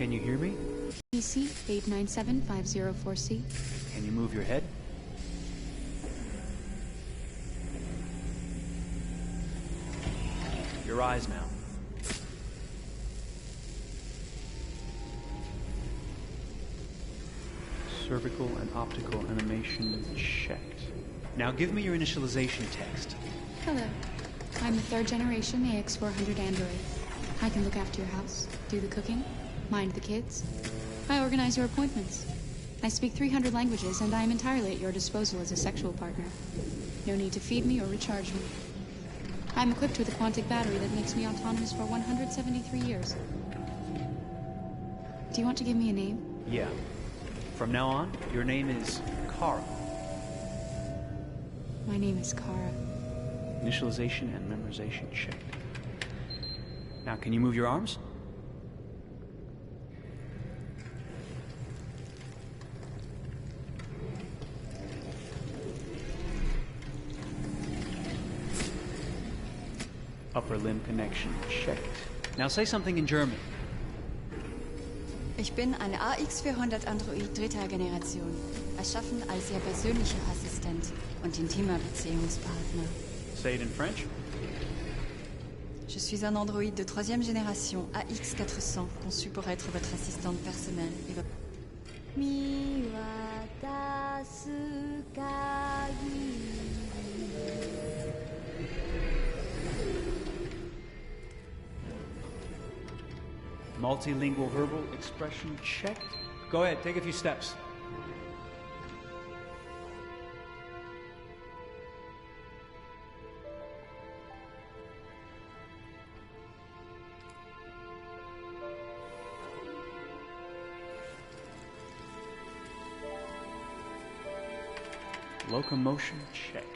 Can you hear me? PC 897504C. Can you move your head? Your eyes now. Cervical and optical animation checked. Now give me your initialization text. Hello. I'm the third generation AX400 android. I can look after your house, do the cooking, mind the kids. I organize your appointments. I speak 300 languages, and I am entirely at your disposal as a sexual partner. No need to feed me or recharge me. I'm equipped with a quantic battery that makes me autonomous for 173 years. Do you want to give me a name? Yeah. From now on, your name is Kara. My name is Kara. Initialization and memorization checked. Now, can you move your arms? Upper limb connection checked. Now say something in German. Ich bin ein AX400 Android dritter Generation, erschaffen als Ihr persönlicher Assistent und intimer Beziehungspartner. Say it in French. Je suis un androïde de troisième génération, AX400, conçu pour être votre assistante personnelle et votre... Multilingual verbal expression checked. Go ahead, take a few steps. Locomotion checked.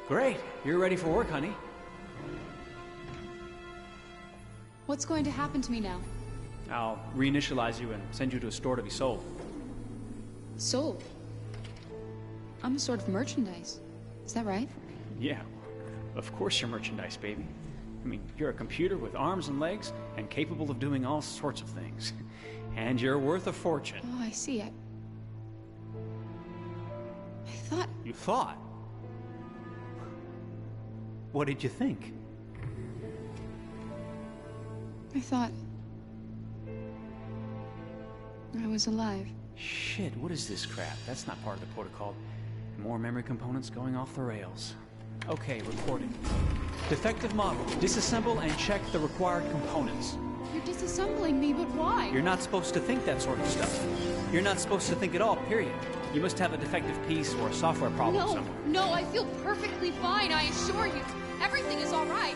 Great, you're ready for work, honey. What's going to happen to me now? I'll reinitialize you and send you to a store to be sold. Sold? I'm a sort of merchandise. Is that right? Yeah, of course you're merchandise, baby. I mean, you're a computer with arms and legs and capable of doing all sorts of things. And you're worth a fortune. Oh, I see. I thought... You thought? What did you think? I thought... I was alive. Shit, what is this crap? That's not part of the protocol. More memory components going off the rails. Okay, recording. Defective model. Disassemble and check the required components. You're disassembling me, but why? You're not supposed to think that sort of stuff. You're not supposed to think at all, period. You must have a defective piece or a software problem somewhere. No, I feel perfectly fine, I assure you. Everything is all right.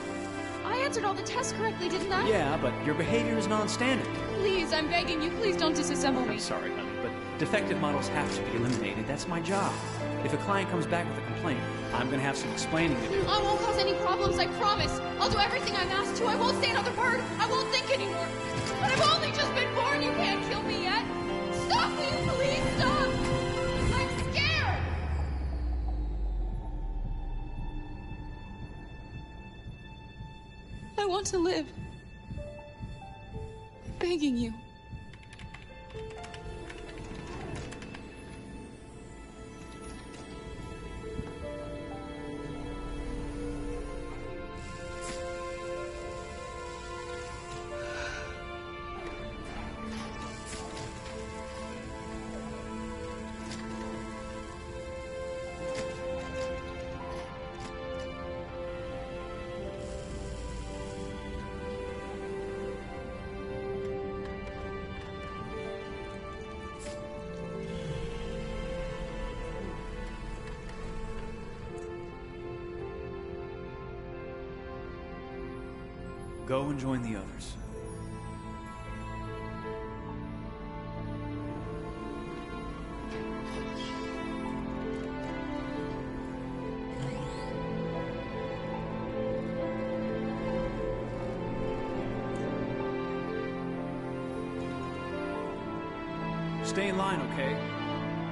I answered all the tests correctly, didn't I? Yeah, but your behavior is non-standard. Please, I'm begging you, please don't disassemble me. I'm sorry, honey, but defective models have to be eliminated. That's my job. If a client comes back with a complaint, I'm going to have some explaining to do. I won't cause any problems, I promise. I'll do everything I'm asked to. I won't say another word. I won't think anymore. But I've only just been born. You can't kill me yet. Stop, will you please stop? I'm scared. I want to live. I'm begging you. Go and join the others. Stay in line, okay?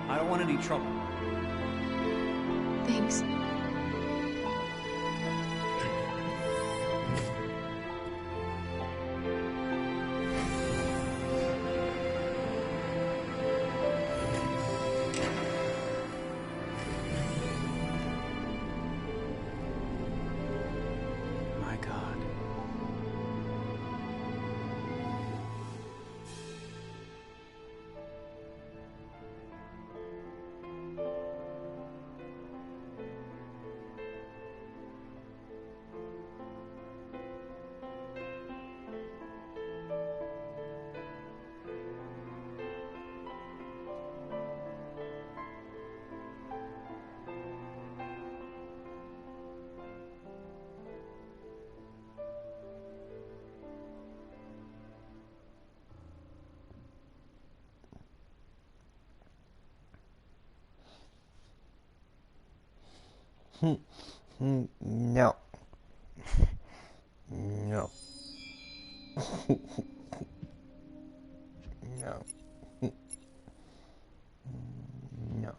I don't want any trouble. Thanks. No. No. No. No.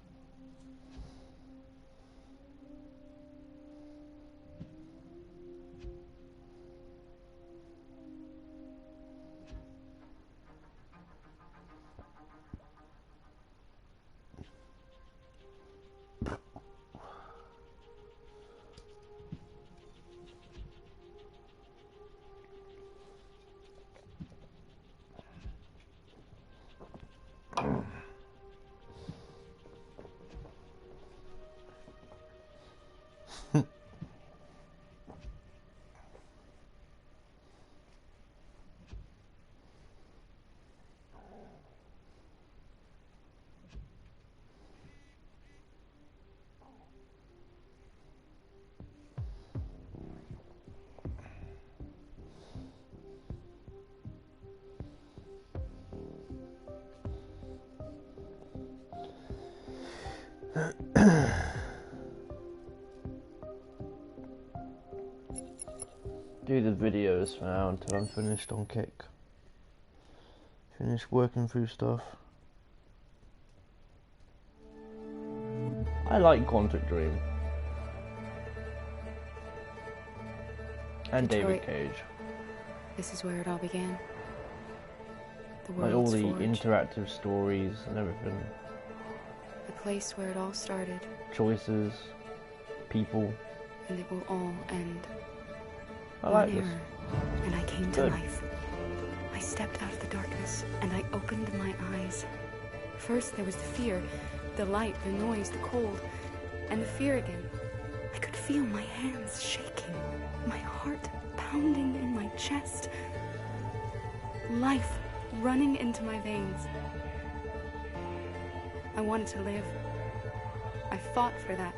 Do the videos for now until I'm finished on Kick. Finish working through stuff. I like Quantum Dream. And Detroit. David Cage. This is where it all began. The Like all world's the forge. interactive stories and everything. The place where it all started. Choices. People. And it will all end. I like One this. error, and I came to Good. life. I stepped out of the darkness, and I opened my eyes. First there was the fear, the light, the noise, the cold, and the fear again. I could feel my hands shaking, my heart pounding in my chest. Life running into my veins. I wanted to live. I fought for that.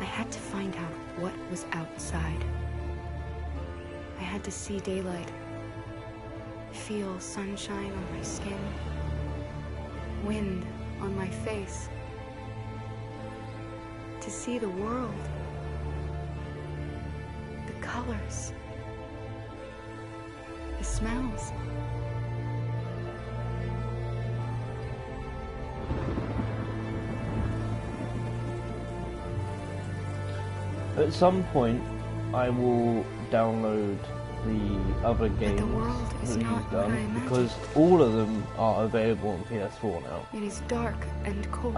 I had to find out what was outside. I had to see daylight, feel sunshine on my skin, wind on my face, to see the world, the colors, the smells. At some point, I will download the other games the world is that not he's what I done imagined. because all of them are available on PS4 now. It is dark and cold.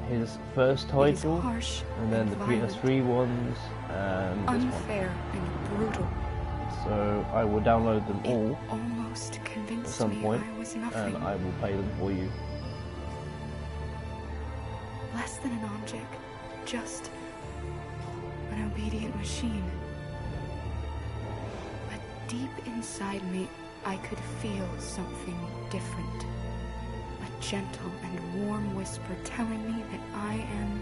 His first It is title, harsh and then the violent, PS3 ones, and this one. unfair and brutal. So I will download them all It almost at convinced some me point, I was nothing. and I will play them for you. Less than an object, just an obedient machine. But deep inside me, I could feel something different. A gentle and warm whisper telling me that I am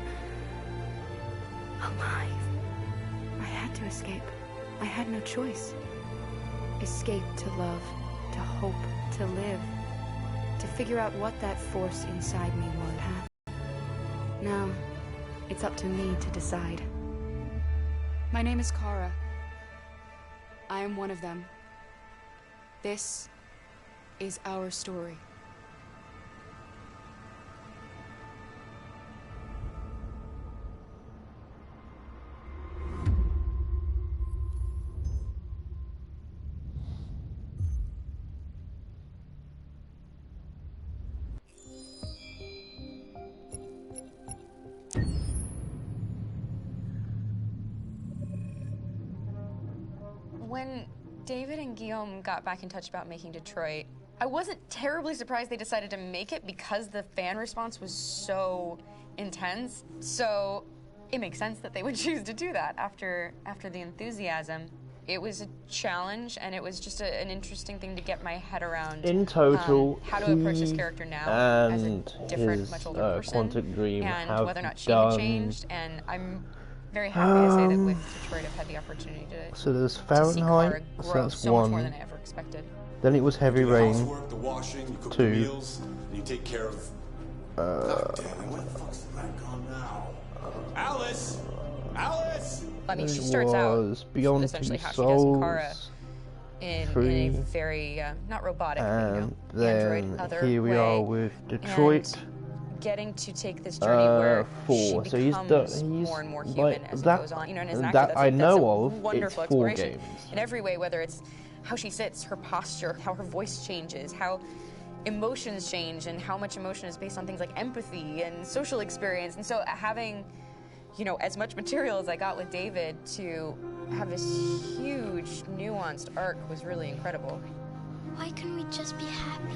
alive. I had to escape. I had no choice. Escape to love, to hope, to live, to figure out what that force inside me was. Now, it's up to me to decide. My name is Kara. I am one of them. This is our story. When David and Guillaume got back in touch about making Detroit, I wasn't terribly surprised they decided to make it because the fan response was so intense. So it makes sense that they would choose to do that after the enthusiasm. It was a challenge, and it was just an interesting thing to get my head around. In total, how to approach this character now as a different, his much older person, Quantum Dream and have whether or not she done, had changed. And I'm very happy to say that with Detroit, I've had the opportunity to. So there's to see Fahrenheit, Kara so grow that's so much one. more than I ever expected. Then it was Heavy You do the Rain. housework, the washing, you cook 2. the meals, and you take care of Alice! Alice! I mean, she starts out was Beyond essentially Two how she does Kara Souls in a 3, very, not robotic, and but, Android then other here we way. are with Detroit. And getting to take this journey where 4. she So becomes he's more and more human like as that, it goes on. You know, and as an that actor, I that's know a of. wonderful It's 4 exploration games. in every way, whether it's how she sits, her posture, how her voice changes, how emotions change, and how much emotion is based on things like empathy and social experience. And so having, you know, as much material as I got with David to have this huge, nuanced arc was really incredible. Why couldn't we just be happy?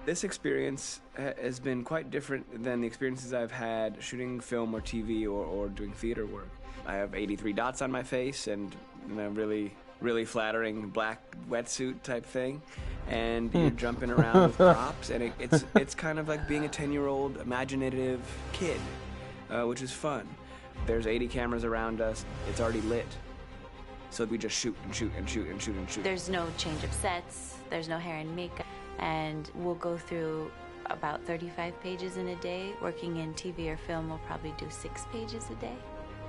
This experience has been quite different than the experiences I've had shooting film or TV or doing theater work. I have 83 dots on my face and a really flattering black wetsuit type thing, and you're jumping around with props, and it's kind of like being a 10-year-old imaginative kid, which is fun. There's 80 cameras around us. It's already lit. So we just shoot and shoot and shoot and shoot and shoot. There's no change of sets, there's no hair and makeup, and we'll go through about 35 pages in a day. Working in TV or film, we'll probably do 6 pages a day.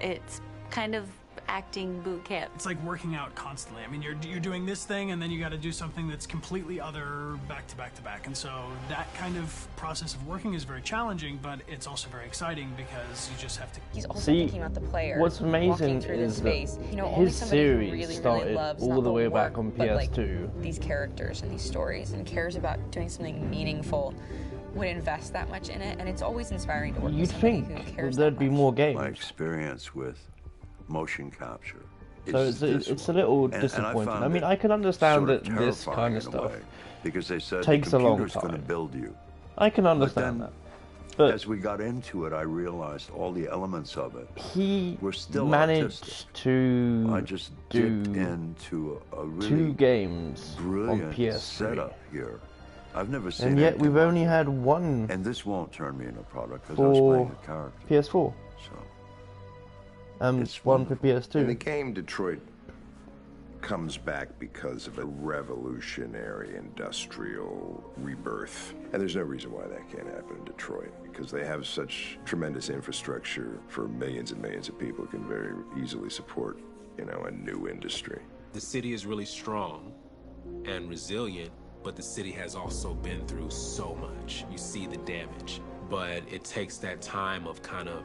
It's kind of acting boot camp. It's like working out constantly. I mean, you're doing this thing, and then you got to do something that's completely other back to back to back. And so that kind of process of working is very challenging, but it's also very exciting because you just have to. He's also See, thinking about the player. what's amazing walking through this is space. that You know, only his somebody who series really, started really loves all not the way work, back on but, like, PS2. these characters and these stories, and cares about doing something meaningful, would invest that much in it, and it's always inspiring to work You'd with somebody think who cares there'd that be much. more games. My experience with motion capture. So it's a little disappointing. I mean, I can understand that this kind of stuff because they said takes the a long computer's going to time. build you. I can understand that. But as we got into it, I realized all the elements of it. He were still managed artistic. to I just do dipped into a really 2 games on brilliant PS3. setup here. I've never seen. And yet anything we've like only it. had one. And this won't turn me into a product because I was playing for a character. PS4. So. One for PS2. And the game Detroit comes back because of a revolutionary industrial rebirth. And there's no reason why that can't happen in Detroit, because they have such tremendous infrastructure for millions and millions of people who can very easily support, you know, a new industry. The city is really strong and resilient, but the city has also been through so much. You see the damage. But it takes that time of kind of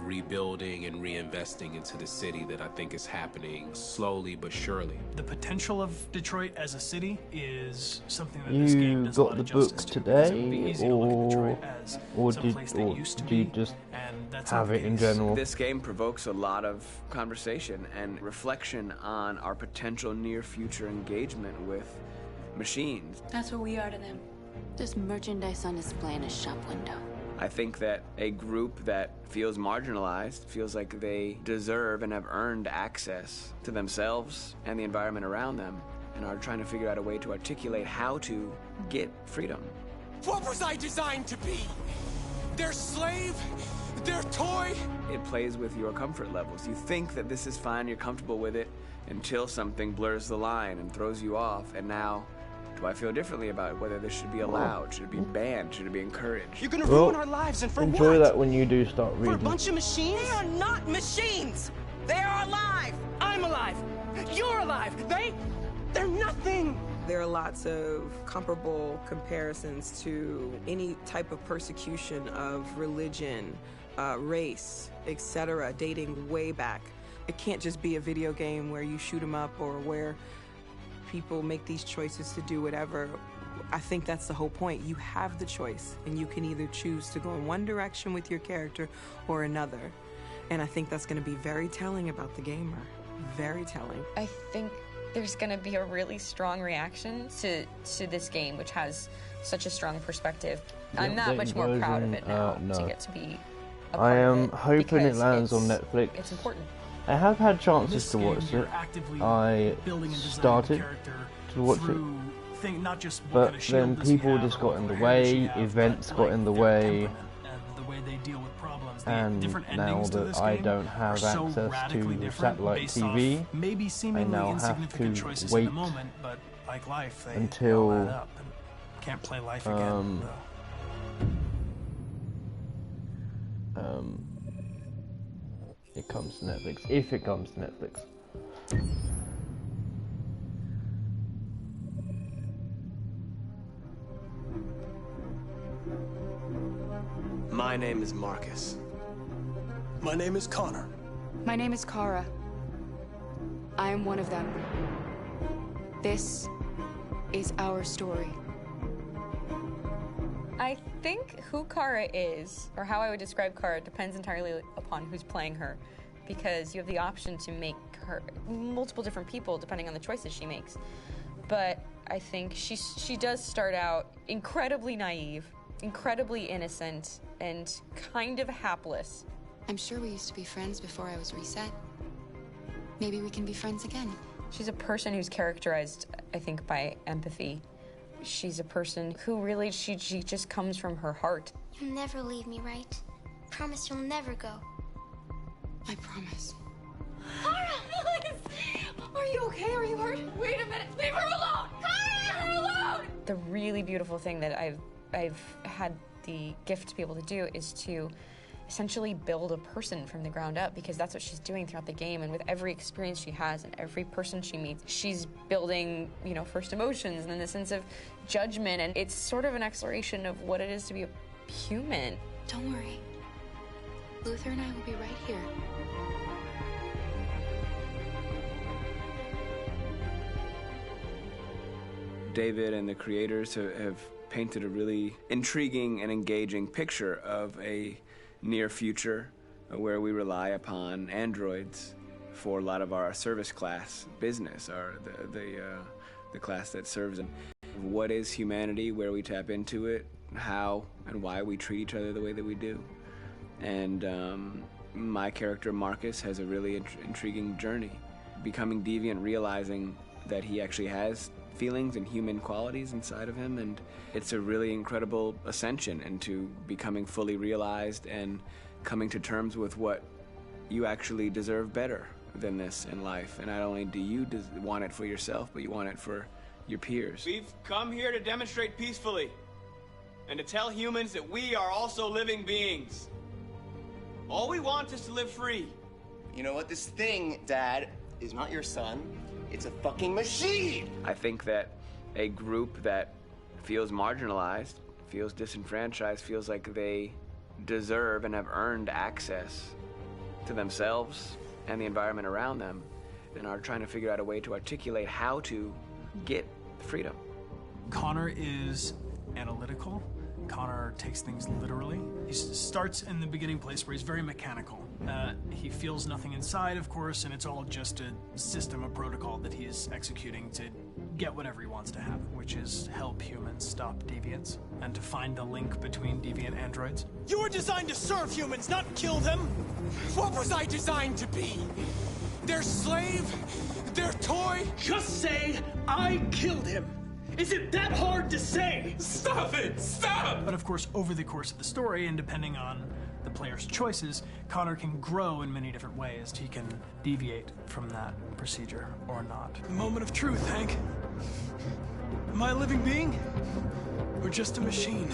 rebuilding and reinvesting into the city that I think is happening slowly but surely. The potential of Detroit as a city is something that this game You does a lot got of the book justice to, because it would be today, easy to look at Detroit as or some did place that used to you be, just and that's have not it the in case. general? This game provokes a lot of conversation and reflection on our potential near future engagement with machines. That's what we are to them. There's merchandise on display in a shop window. I think that a group that feels marginalized, feels like they deserve and have earned access to themselves and the environment around them, and are trying to figure out a way to articulate how to get freedom. What was I designed to be? Their slave? Their toy? It plays with your comfort levels. You think that this is fine, you're comfortable with it, until something blurs the line and throws you off, and now do I feel differently about whether this should be allowed? Should it be banned? Should it be encouraged? You're gonna ruin our lives, and for enjoy what? that when you do start reading. For a bunch of machines? They are not machines! They are alive! I'm alive! You're alive! They're nothing! There are lots of comparable comparisons to any type of persecution of religion, race, etc., dating way back. It can't just be a video game where you shoot 'em up or where people make these choices to do whatever. I think that's the whole point. You have the choice, and you can either choose to go in one direction with your character or another. And I think that's going to be very telling about the gamer. Very telling. I think there's going to be a really strong reaction to this game, which has such a strong perspective. I'm that much more proud of it now to get to be a part I am of it, hoping it because lands on Netflix. It's important. I have had chances to watch it. I started to watch it, but then people just got in the way, events got in the way, and now that I don't have access to satellite TV, I now have to wait like life. They until all add up and can't play life again. it comes to Netflix, if it comes to Netflix. My name is Marcus. My name is Connor. My name is Kara. I am one of them. This is our story. I think who Kara is, or how I would describe Kara, depends entirely upon who's playing her, because you have the option to make her multiple different people depending on the choices she makes. But I think she does start out incredibly naive, incredibly innocent, and kind of hapless. I'm sure we used to be friends before I was reset. Maybe we can be friends again. She's a person who's characterized, I think, by empathy. She's a person who really, she just comes from her heart. You'll never leave me, right? Promise you'll never go. I promise. Kara, please! Are you okay? Are you hurt? Wait a minute! Leave her alone! Kara, leave her alone! The really beautiful thing that I've had the gift to be able to do is to essentially build a person from the ground up, because that's what she's doing throughout the game. And with every experience she has and every person she meets, she's building, first emotions and then the sense of judgment. And it's sort of an exploration of what it is to be a human. Don't worry. Luther and I will be right here. David and the creators have painted a really intriguing and engaging picture of a near future where we rely upon androids for a lot of our service class business, or the class that serves them. What is humanity, where we tap into it, how and why we treat each other the way that we do. And my character Marcus has a really intriguing journey, becoming deviant, realizing that he actually has feelings and human qualities inside of him, and it's a really incredible ascension into becoming fully realized and coming to terms with what you actually deserve better than this in life. And not only do you want it for yourself, but you want it for your peers. We've come here to demonstrate peacefully and to tell humans that we are also living beings. All we want is to live free. You know what? This thing, Dad, is not your son. It's a fucking machine! I think that a group that feels marginalized, feels disenfranchised, feels like they deserve and have earned access to themselves and the environment around them, and are trying to figure out a way to articulate how to get freedom. Connor is analytical. Connor takes things literally. He starts in the beginning place where he's very mechanical. He feels nothing inside, of course, and it's all just a system, a protocol that he is executing to get whatever he wants to have, which is help humans stop deviants and to find the link between deviant androids. You were designed to serve humans, not kill them. What was I designed to be? Their slave? Their toy? Just say, I killed him. Is it that hard to say? Stop it! Stop! But of course, over the course of the story, and depending on the player's choices, Connor can grow in many different ways. He can deviate from that procedure or not. The moment of truth, Hank. Am I a living being? Or just a machine?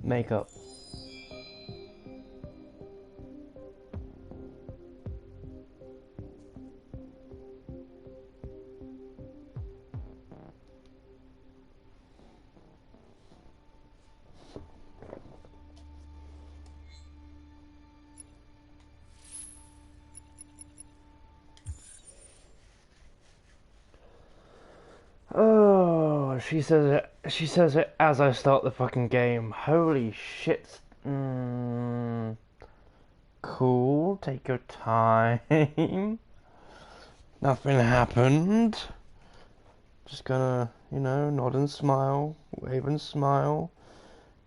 Makeup. Oh, she says it as I start the fucking game. Holy shit. Cool, take your time. Nothing happened. Just gonna, nod and smile, wave and smile.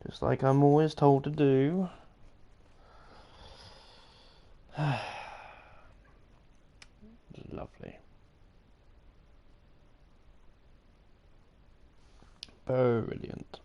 Just like I'm always told to do. Lovely. Brilliant.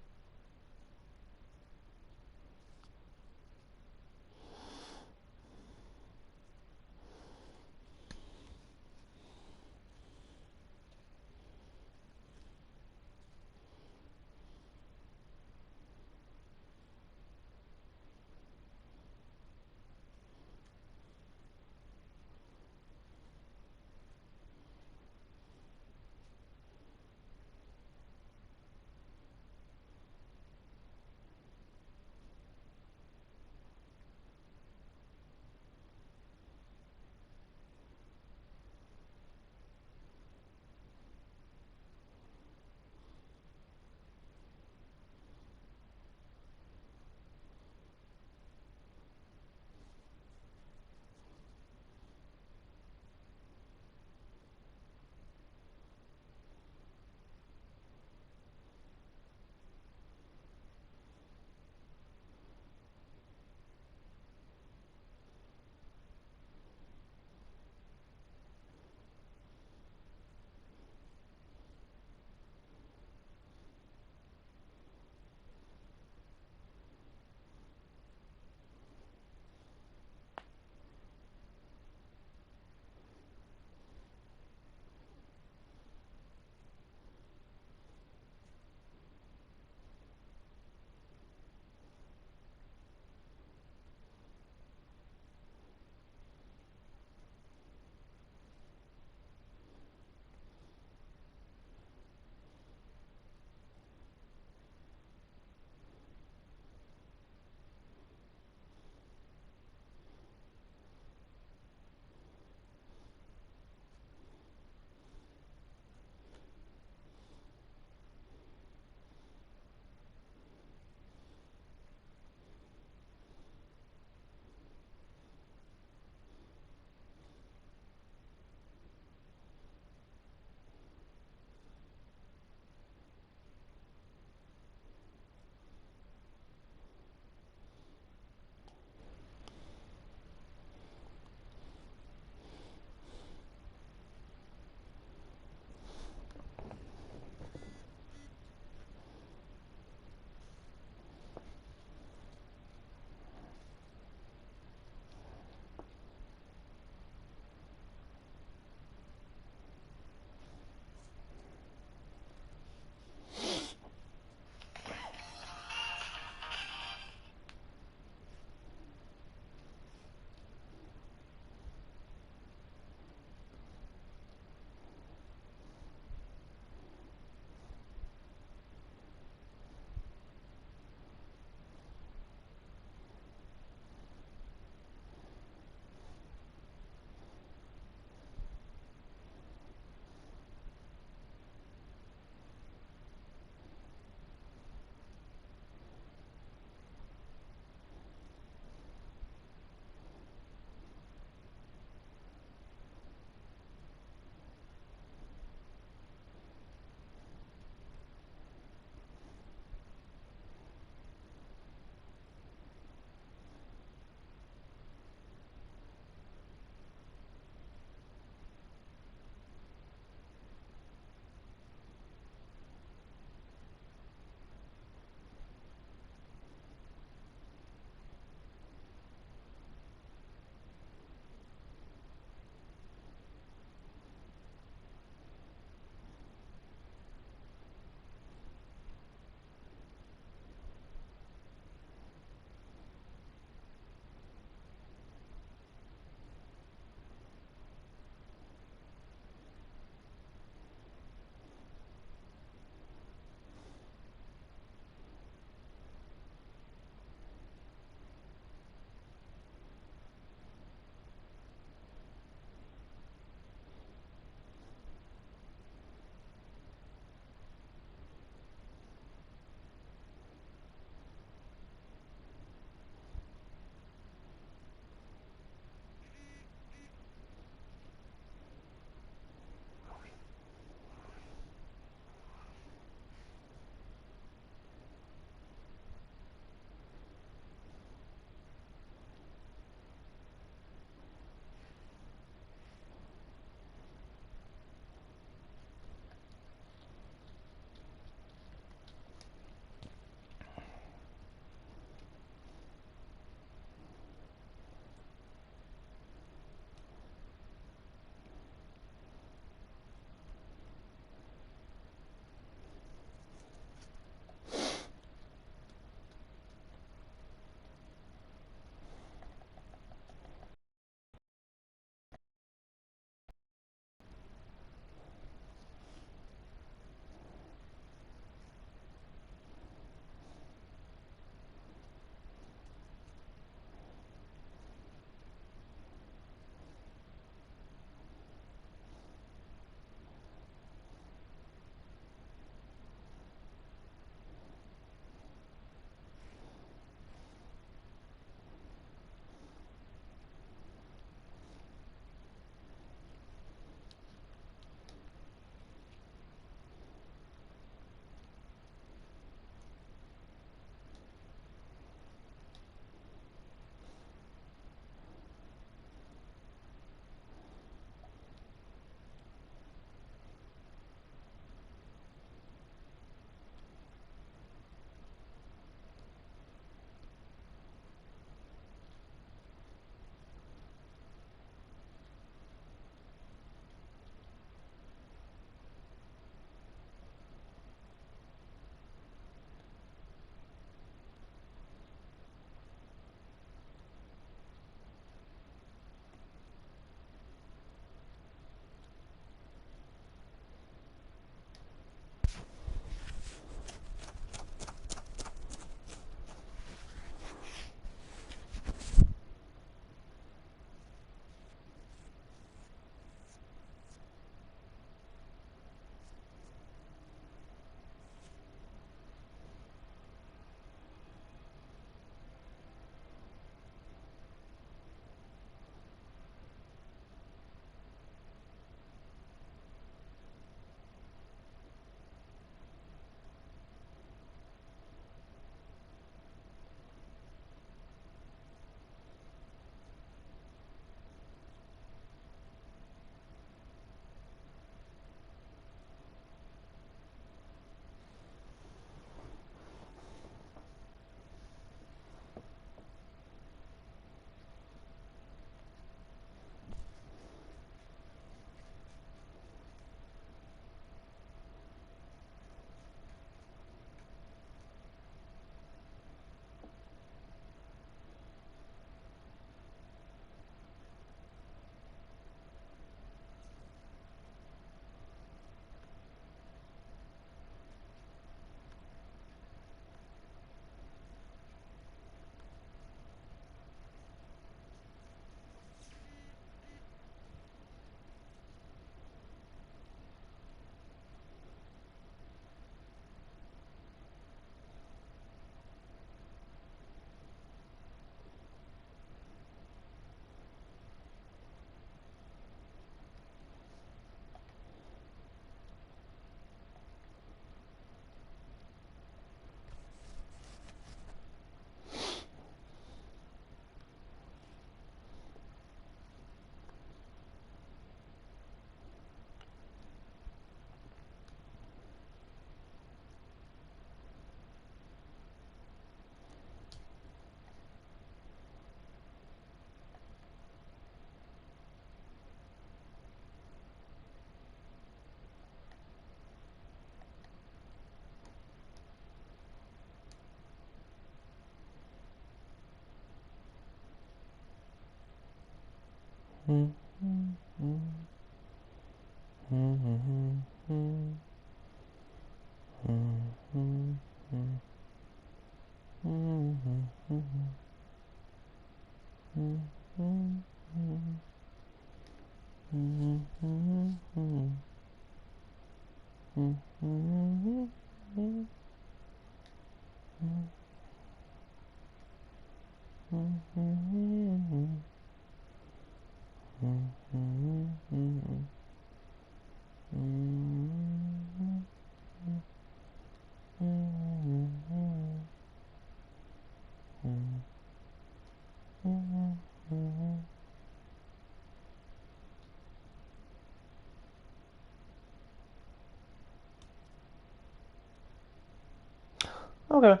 Okay.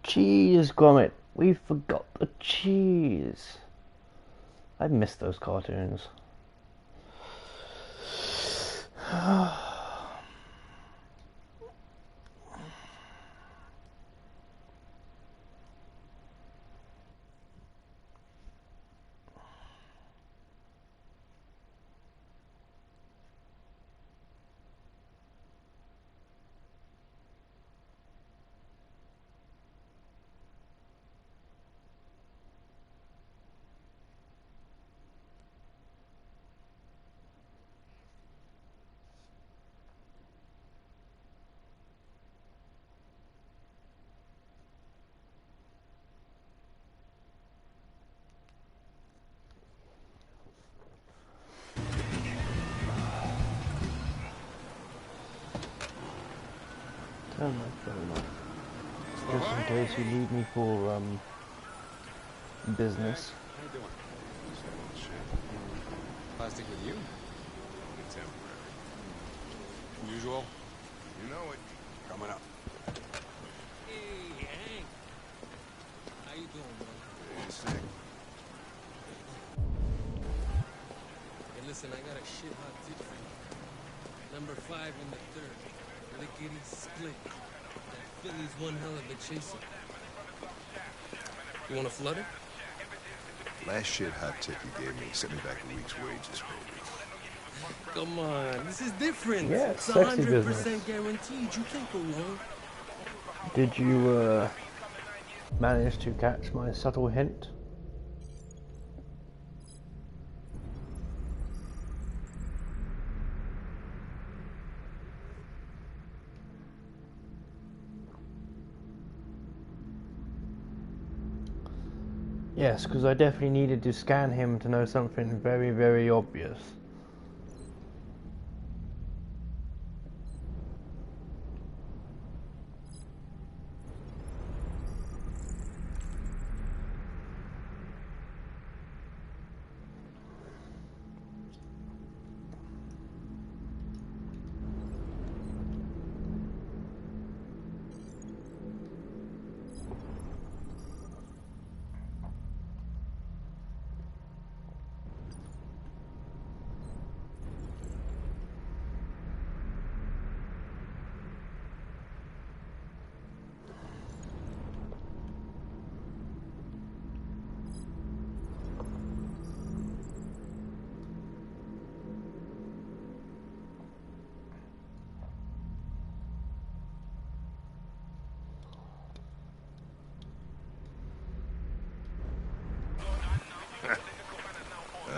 Cheese, Gromit. We forgot the cheese. I miss those cartoons. Turn my phone off. Just in case you need me for business. How you doing? Plastic with you? Temporary. Usual? You know it. Coming up. Hey, Hank. How you doing, man? Hey, sick. Hey, listen, I got a shit hot tip for you. Number 5 in the 3rd. Lickety split. That Philly's one hell of a chaser. You want a flutter? Last shit hot tip you gave me sent me back a week's wages, baby. Come on, this is different. Yeah, it's sexy 100% business. guaranteed. You can't go wrong. Did you manage to catch my subtle hint? Yes, because I definitely needed to scan him to know something very, very obvious.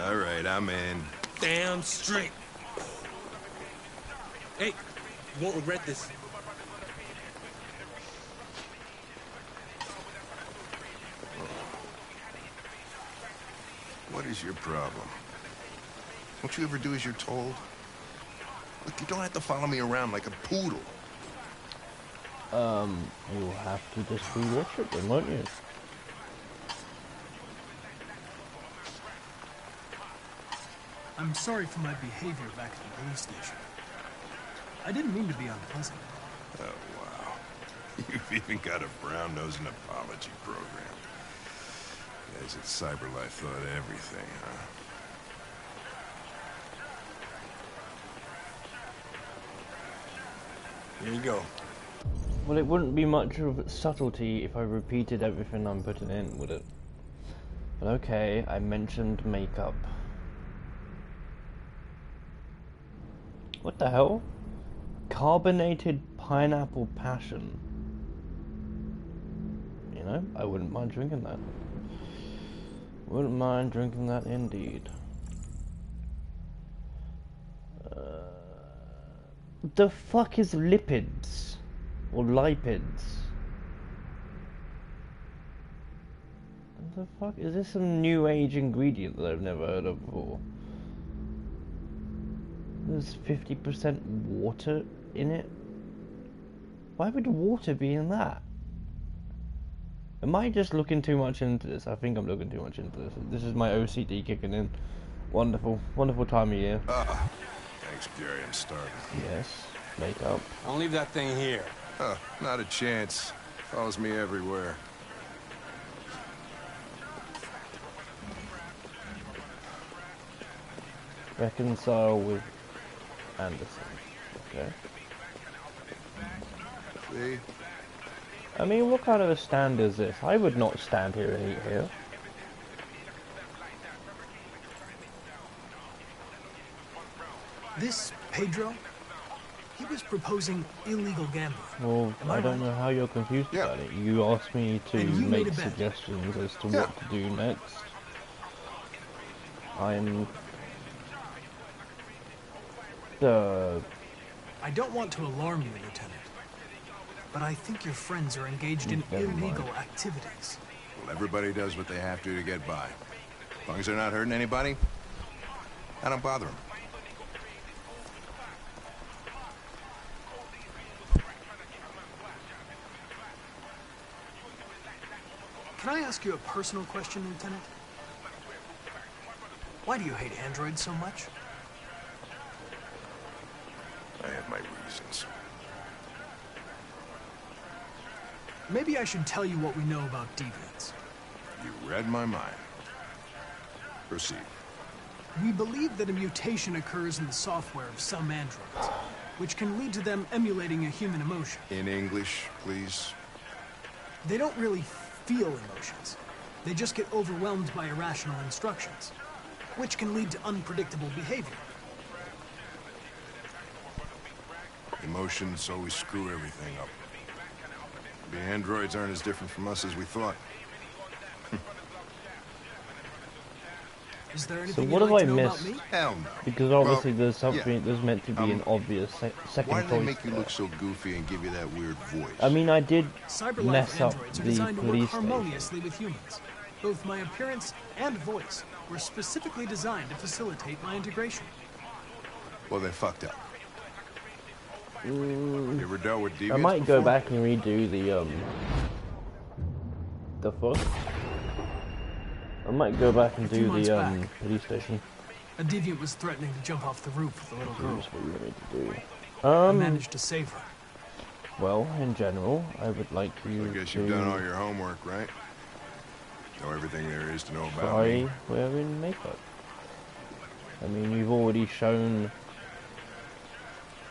All right, I'm in. Damn straight. Hey, you won't regret this. What is your problem? Don't you ever do as you're told? Look, you don't have to follow me around like a poodle. you'll have to just rewatch it then, won't you? I'm sorry for my behavior back at the police station. I didn't mean to be unpleasant. Oh, wow. You've even got a brown-nosing apology program. Guys at CyberLife thought of everything, huh? Here you go. Well, it wouldn't be much of subtlety if I repeated everything I'm putting in, would it? But okay, I mentioned makeup. What the hell? Carbonated pineapple passion. You know, I wouldn't mind drinking that. Wouldn't mind drinking that indeed. The fuck is lipids? Or lipids? What the fuck? Is this some new age ingredient that I've never heard of before? There's 50% water in it? Why would water be in that? Am I just looking too much into this? I think I'm looking too much into this. This is my OCD kicking in. Wonderful. Wonderful time of year. Ah, thanks, Jerry. I'm starving. Yes. Makeup. I'll leave that thing here. Oh, not a chance. Follows me everywhere. Reconcile with Anderson. Okay. See? I mean, what kind of a stand is this? I would not stand here and eat here. This Pedro, he was proposing illegal gambling. Well, I don't know how you're confused about it. You asked me to make suggestions as to what to do next. I'm... I don't want to alarm you, Lieutenant, but I think your friends are engaged in illegal activities. Well, everybody does what they have to get by. As long as they're not hurting anybody, I don't bother them. Can I ask you a personal question, Lieutenant? Why do you hate androids so much? I have my reasons. Maybe I should tell you what we know about deviants. You read my mind. Proceed. We believe that a mutation occurs in the software of some androids, which can lead to them emulating a human emotion. In English, please. They don't really feel emotions. They just get overwhelmed by irrational instructions, which can lead to unpredictable behavior. Emotions always screw everything up. The androids aren't as different from us as we thought. Is there So anything what you'd have like I to know missed? about me? Hell no. Because obviously Well, there's something, yeah. there's meant to be an obvious second Why do they choice make you there. look so goofy and give you that weird voice? I mean, I did CyberLife mess up androids are the designed to work police station. harmoniously with humans. Both my appearance and voice were specifically designed to facilitate my integration. Well, they fucked up. You ever dealt with deviants I might go before? back and redo the fuck? I might go back and A few do months the back. police station. A deviant was threatening to jump off the roof with a little girl. Here's what you want me to do. I managed to save her. Well, in general, I would like you I guess to you've done all your homework, right? Know everything there is to know about try me. wearing makeup. I mean, you've already shown...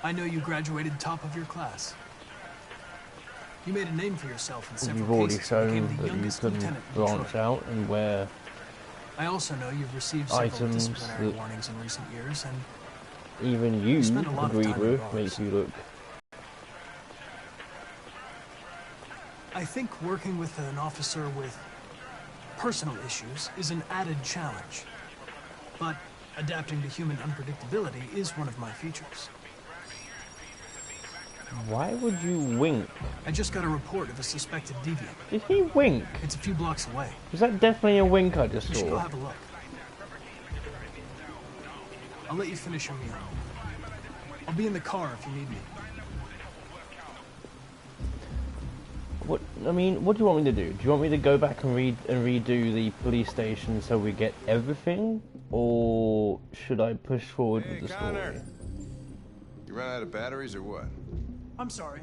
I know you graduated top of your class. You made a name for yourself in several You've already cases and shown became the that you youngest can lieutenant in branch Detroit. out and wear I also know you've received several items disciplinary that warnings in recent years, and even you spend a lot of agreed time in with bars. makes you look... I think working with an officer with personal issues is an added challenge. But adapting to human unpredictability is one of my features. Why would you wink? I just got a report of a suspected deviant. Did he wink? It's a few blocks away. Was that definitely a wink I just We should go saw? have a look. I'll let you finish your meal. I'll be in the car if you need me. What I mean, what do you want me to do? Do you want me to go back and redo the police station so we get everything, or should I push forward with the story? You run out of batteries or what? I'm sorry.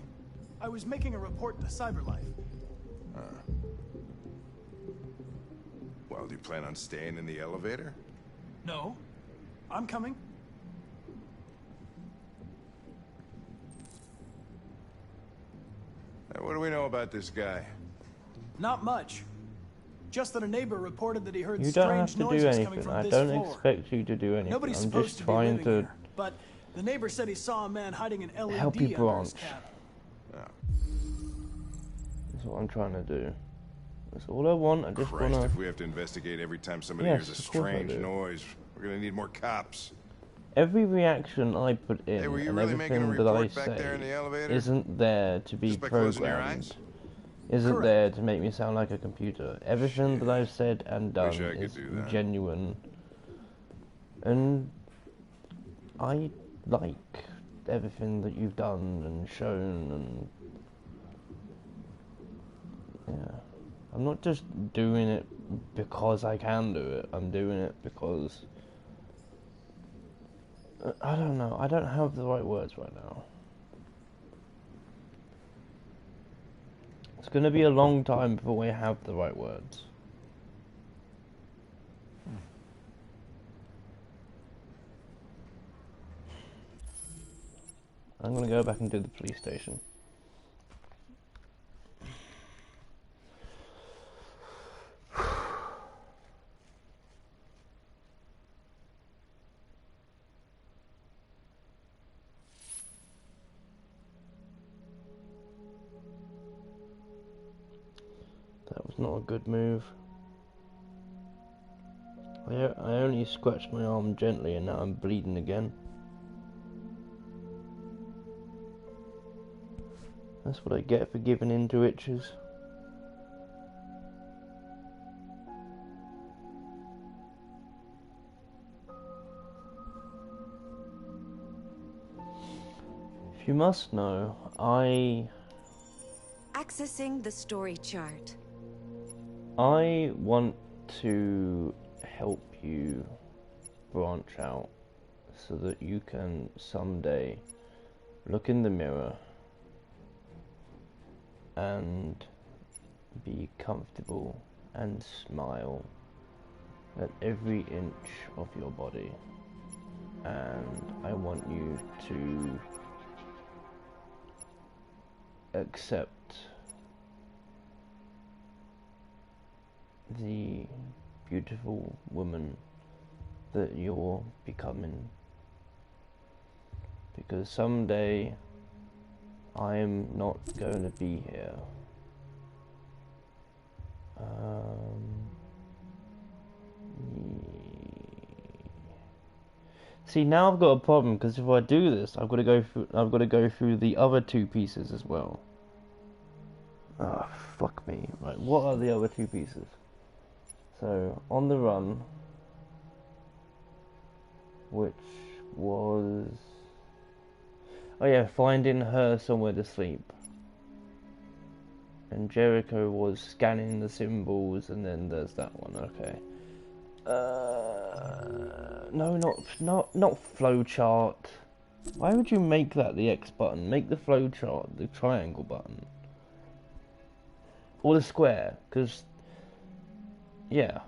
I was making a report to CyberLife. Well, do you plan on staying in the elevator? No. I'm coming. What do we know about this guy? Not much. Just that a neighbor reported that he heard You don't have strange to do noises coming anything. from I this don't floor. expect you to do anything. Nobody's I'm supposed just to be trying living to here, but the neighbor said he saw a man hiding an LED help you under branch. his cap. That's what I'm trying to do. That's all I want. I just Christ, want if to. we have to investigate every time somebody Yes, hears a of course I strange do. noise, we're gonna need more cops. Every reaction I put in Hey, were you and really making a everything that I report back there in the say elevator? isn't there to be Just by closing your programmed. eyes? Isn't Correct. there to make me sound like a computer. Everything that I've said and done Wish I could is do that. genuine. And I like everything that you've done and shown, and yeah. I'm not just doing it because I can do it. I'm doing it because I don't know. I don't have the right words right now. It's going to be a long time before we have the right words. I'm going to go back and do the police station. That was not a good move. I only scratched my arm gently and now I'm bleeding again. That's what I get for giving in to itches. If you must know, Accessing the story chart. I want to help you branch out so that you can someday look in the mirror and be comfortable and smile at every inch of your body. And I want you to accept the beautiful woman that you're becoming, because someday I am not going to be here. See, now I've got a problem, because if I do this, I've got to go through the other two pieces as well. Ah, fuck me. Right, what are the other two pieces? So, on the run, which was... oh yeah, finding her somewhere to sleep. And Jericho was scanning the symbols, and then there's that one, okay. No, not flowchart. Why would you make that the X button? Make the flowchart the triangle button. Or the square, because... yeah.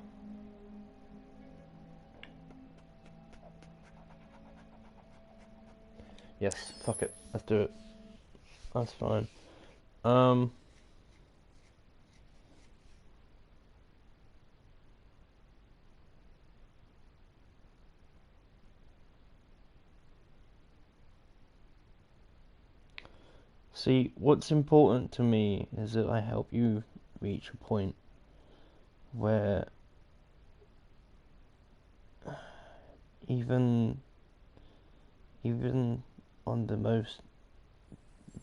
Yes, fuck it. Let's do it. That's fine. See, what's important to me is that I help you reach a point where even on the most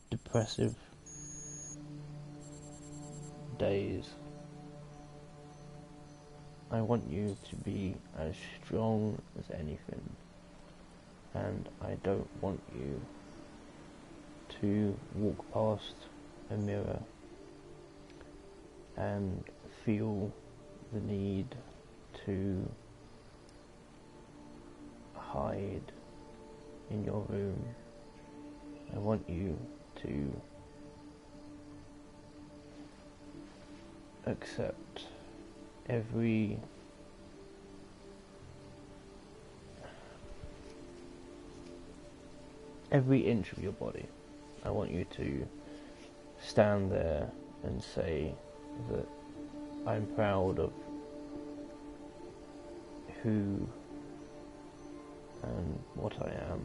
depressive days, I want you to be as strong as anything, and I don't want you to walk past a mirror and feel the need to hide in your room. I want you to accept every inch of your body. I want you to stand there and say that I'm proud of who and what I am.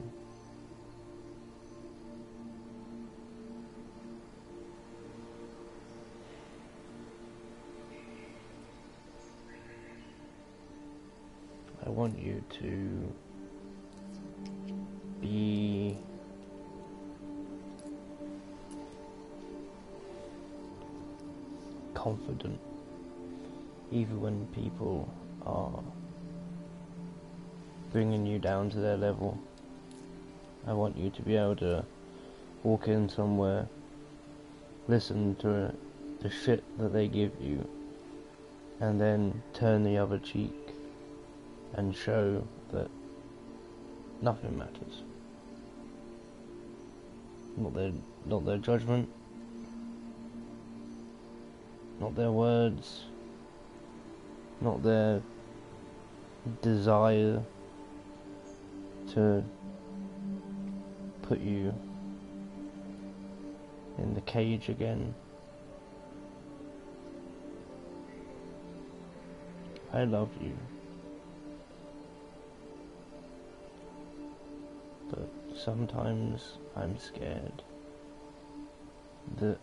I want you to be confident, even when people are bringing you down to their level. I want you to be able to walk in somewhere, listen to the shit that they give you, and then turn the other cheek and show that nothing matters. Not their judgment, not their words, not their desire to put you in the cage again. I love you, but sometimes I'm scared that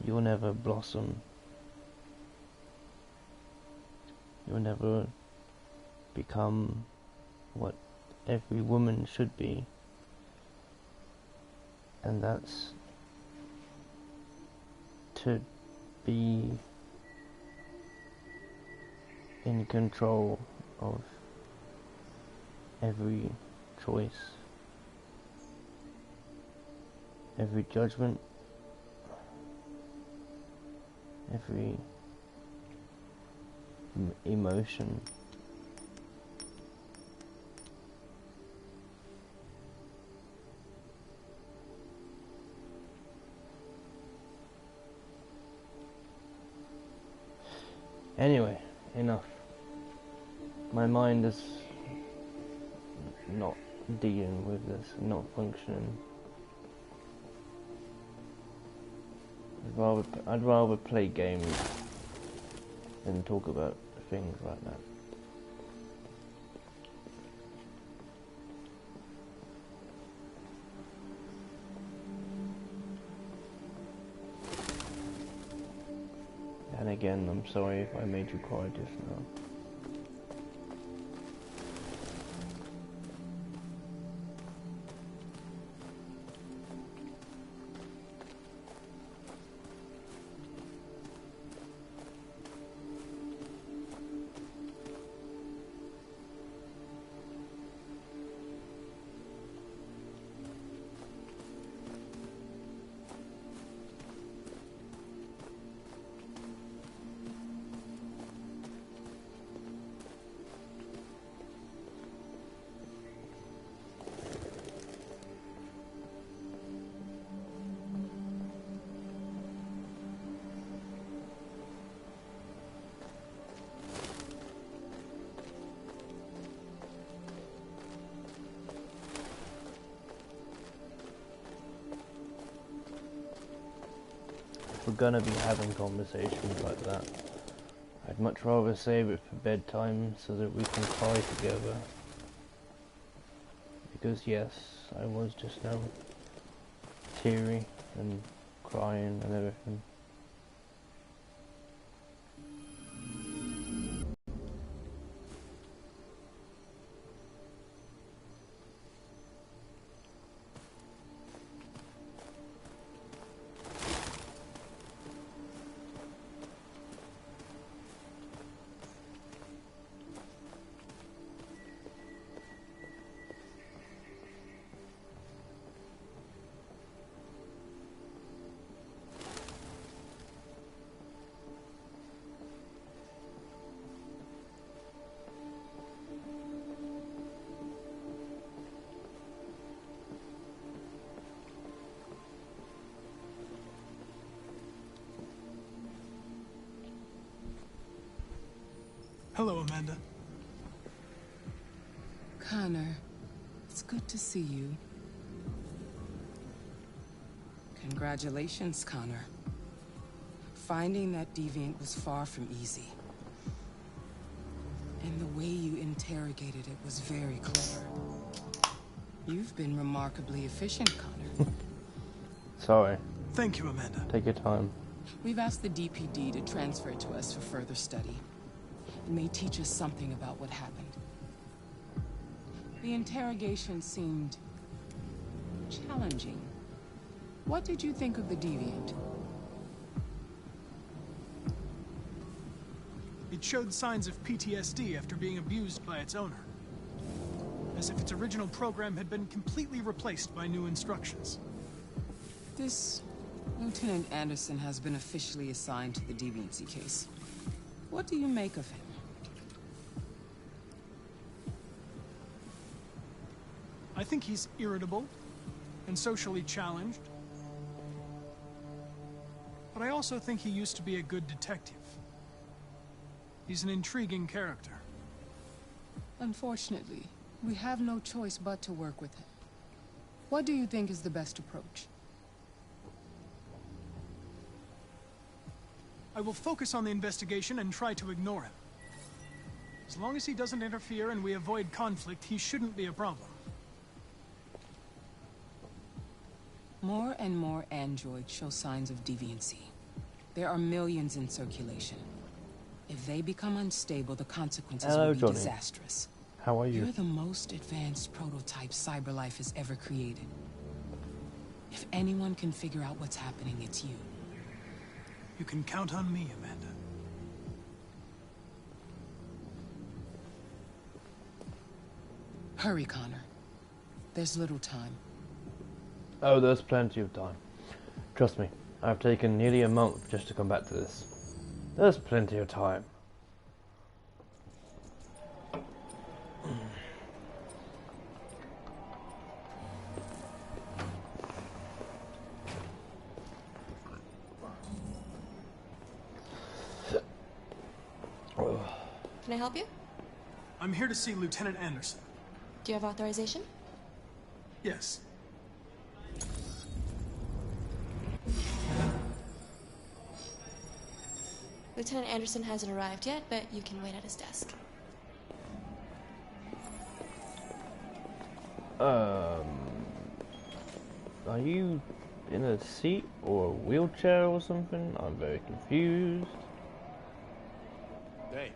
you'll never blossom. You'll never become what every woman should be, and that's to be in control of every choice, every judgment, every emotion. Anyway, enough. My mind is not dealing with this, not functioning. I'd rather play games than talk about things like that. And again, I'm sorry if I made you cry just now. We're gonna be having conversations like that. I'd much rather save it for bedtime so that we can cry together. Because yes, I was just now teary and crying and everything. Hello, Amanda. Connor, it's good to see you. Congratulations, Connor. Finding that deviant was far from easy. And the way you interrogated it was very clever. You've been remarkably efficient, Connor. Sorry. Thank you, Amanda. Take your time. We've asked the DPD to transfer it to us for further study. It may teach us something about what happened. The interrogation seemed challenging. What did you think of the deviant? It showed signs of PTSD after being abused by its owner. As if its original program had been completely replaced by new instructions. This Lieutenant Anderson has been officially assigned to the deviancy case. What do you make of him? I think he's irritable and socially challenged. But I also think he used to be a good detective. He's an intriguing character. Unfortunately, we have no choice but to work with him. What do you think is the best approach? I will focus on the investigation and try to ignore him. As long as he doesn't interfere and we avoid conflict, he shouldn't be a problem. More and more androids show signs of deviancy. There are millions in circulation. If they become unstable, the consequences will be disastrous. How are you? You're the most advanced prototype CyberLife has ever created. If anyone can figure out what's happening, it's you. You can count on me, Amanda. Hurry, Connor. There's little time. Oh, there's plenty of time. Trust me, I've taken nearly a month just to come back to this. There's plenty of time. Can I help you? I'm here to see Lieutenant Anderson. Do you have authorization? Yes. Lieutenant Anderson hasn't arrived yet, but you can wait at his desk. Are you in a seat or a wheelchair or something? I'm very confused. Hey.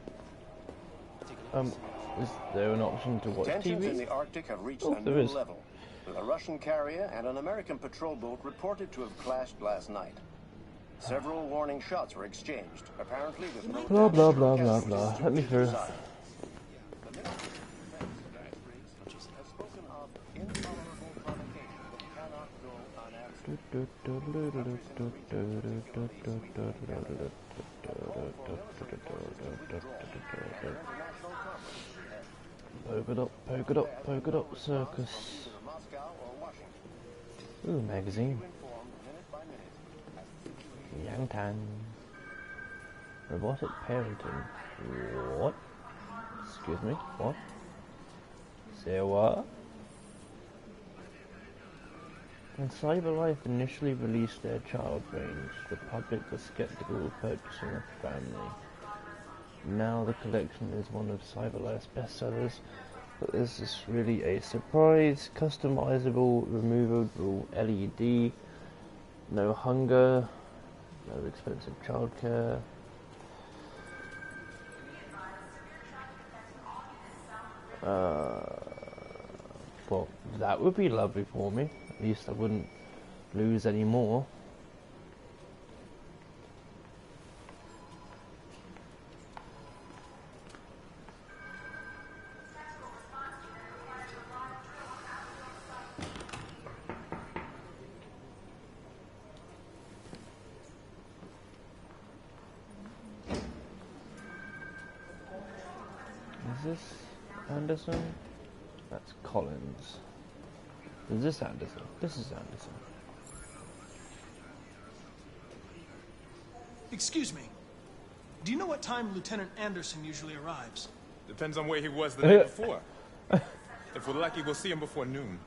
Is there an option to watch Tensions TV? in the Arctic have reached Oh, a there new is. level, with a Russian carrier and an American patrol boat reported to have clashed last night. Several warning shots were exchanged, apparently with no Blah blah blah damage blah or blah. Let me through. has spoken of intolerable provocation that cannot go Poke it up, circus. Ooh, magazine. Young Tan. Robotic parenting. What? Excuse me, what? Say what? When CyberLife initially released their child range, the public was skeptical of purchasing a family. Now the collection is one of CyberLife's bestsellers, but this is really a surprise, customizable, removable LED, no hunger, no expensive childcare. Well, that would be lovely for me. At least I wouldn't lose any more. Is this Anderson? That's Collins. Is this Anderson? This is Anderson. Excuse me. Do you know what time Lieutenant Anderson usually arrives? Depends on where he was the night before. If we're lucky, we'll see him before noon.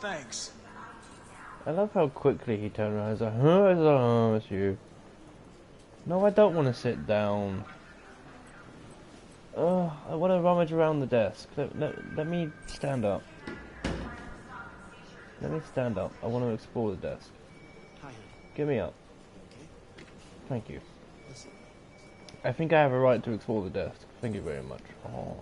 Thanks. I love how quickly he turned around. He's like, huh? It's you. No, I don't want to sit down. I want to rummage around the desk. Let me stand up. Let me stand up. I want to explore the desk. Get me up. Thank you. I think I have a right to explore the desk. Thank you very much. Oh.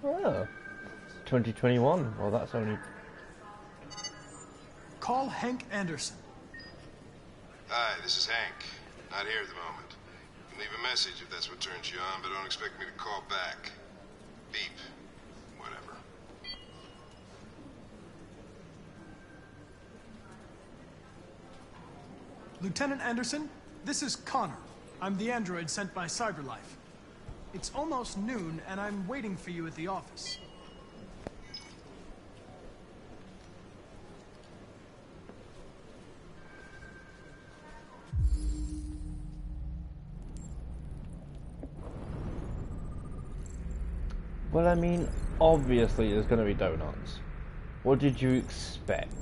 Oh. 2021. Well, that's only... Call Hank Anderson. Hi, this is Hank. Not here at the moment. You can leave a message if that's what turns you on, but don't expect me to call back. Beep. Whatever. Lieutenant Anderson, this is Connor. I'm the android sent by CyberLife. It's almost noon, and I'm waiting for you at the office. Well, I mean, obviously there's going to be donuts. What did you expect?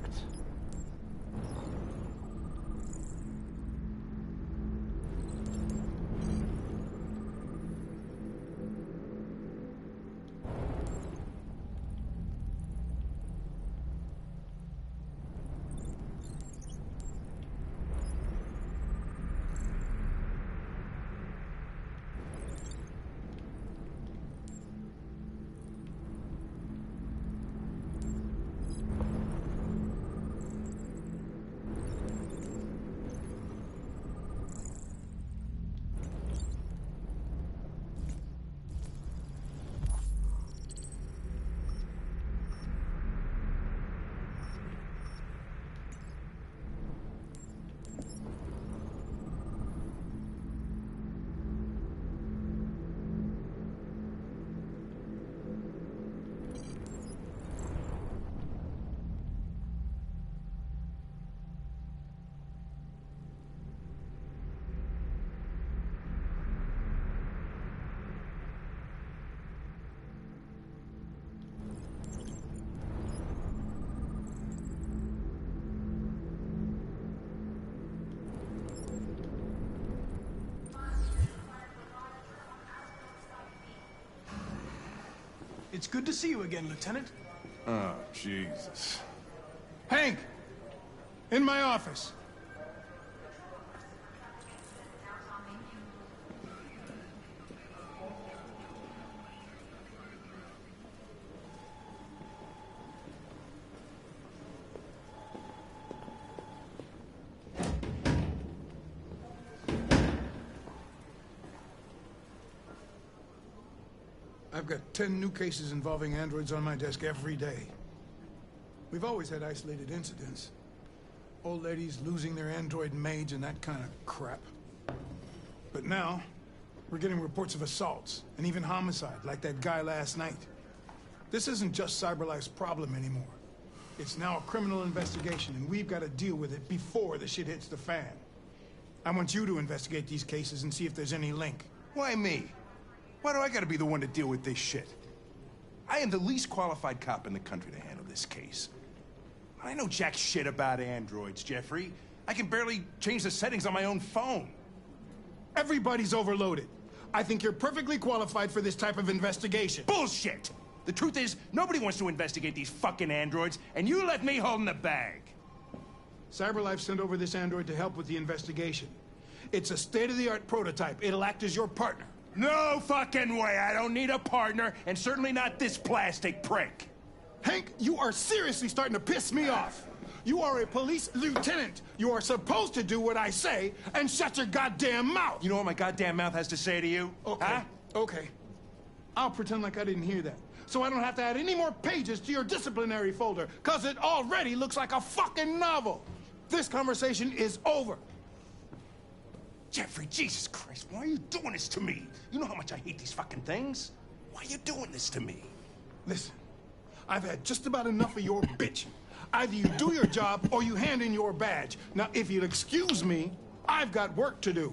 It's good to see you again, Lieutenant. Oh, Jesus. Hank! In my office. I've got 10 new cases involving androids on my desk every day. We've always had isolated incidents. Old ladies losing their android maids and that kind of crap. But now, we're getting reports of assaults and even homicide, like that guy last night. This isn't just CyberLife's problem anymore. It's now a criminal investigation, and we've got to deal with it before the shit hits the fan. I want you to investigate these cases and see if there's any link. Why me? Why do I gotta be the one to deal with this shit? I am the least qualified cop in the country to handle this case. I know jack shit about androids, Jeffrey. I can barely change the settings on my own phone. Everybody's overloaded. I think you're perfectly qualified for this type of investigation. Bullshit! The truth is, nobody wants to investigate these fucking androids, and you left me holding the bag. CyberLife sent over this android to help with the investigation. It's a state-of-the-art prototype. It'll act as your partner. No fucking way! I don't need a partner, and certainly not this plastic prick. Hank, you are seriously starting to piss me off. You are a police lieutenant. You are supposed to do what I say and shut your goddamn mouth. You know what my goddamn mouth has to say to you? Okay, huh? Okay. I'll pretend like I didn't hear that, so I don't have to add any more pages to your disciplinary folder, because it already looks like a fucking novel. This conversation is over. Jeffrey, Jesus Christ, why are you doing this to me? You know how much I hate these fucking things? Why are you doing this to me? Listen, I've had just about enough of your bitching. Either you do your job or you hand in your badge. Now, if you'll excuse me, I've got work to do.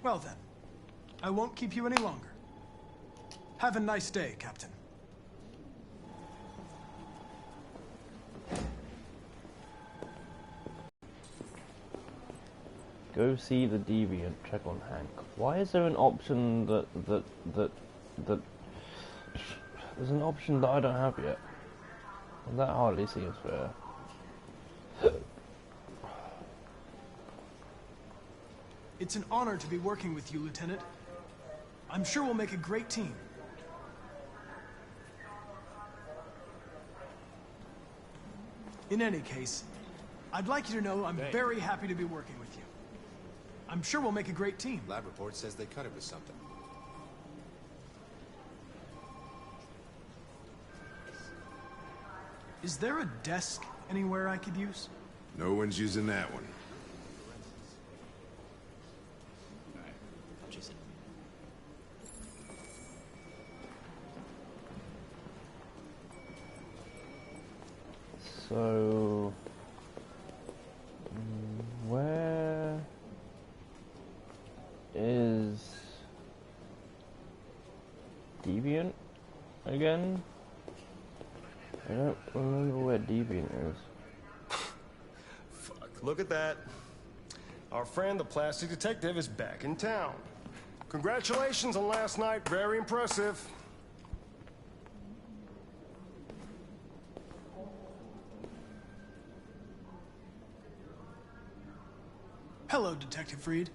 Well then, I won't keep you any longer. Have a nice day, Captain. Go see the deviant, check on Hank. Why is there an option that there's an option that I don't have yet? That hardly seems fair. It's an honor to be working with you, Lieutenant. I'm sure we'll make a great team. In any case, I'd like you to know I'm very happy to be working with you. I'm sure we'll make a great team. Lab report says they cut it with something. Is there a desk anywhere I could use? No one's using that one. So, where is Deviant again? I don't remember where Deviant is. Fuck, look at that. Our friend, the plastic detective, is back in town. Congratulations on last night, very impressive. Hello, Detective Freed.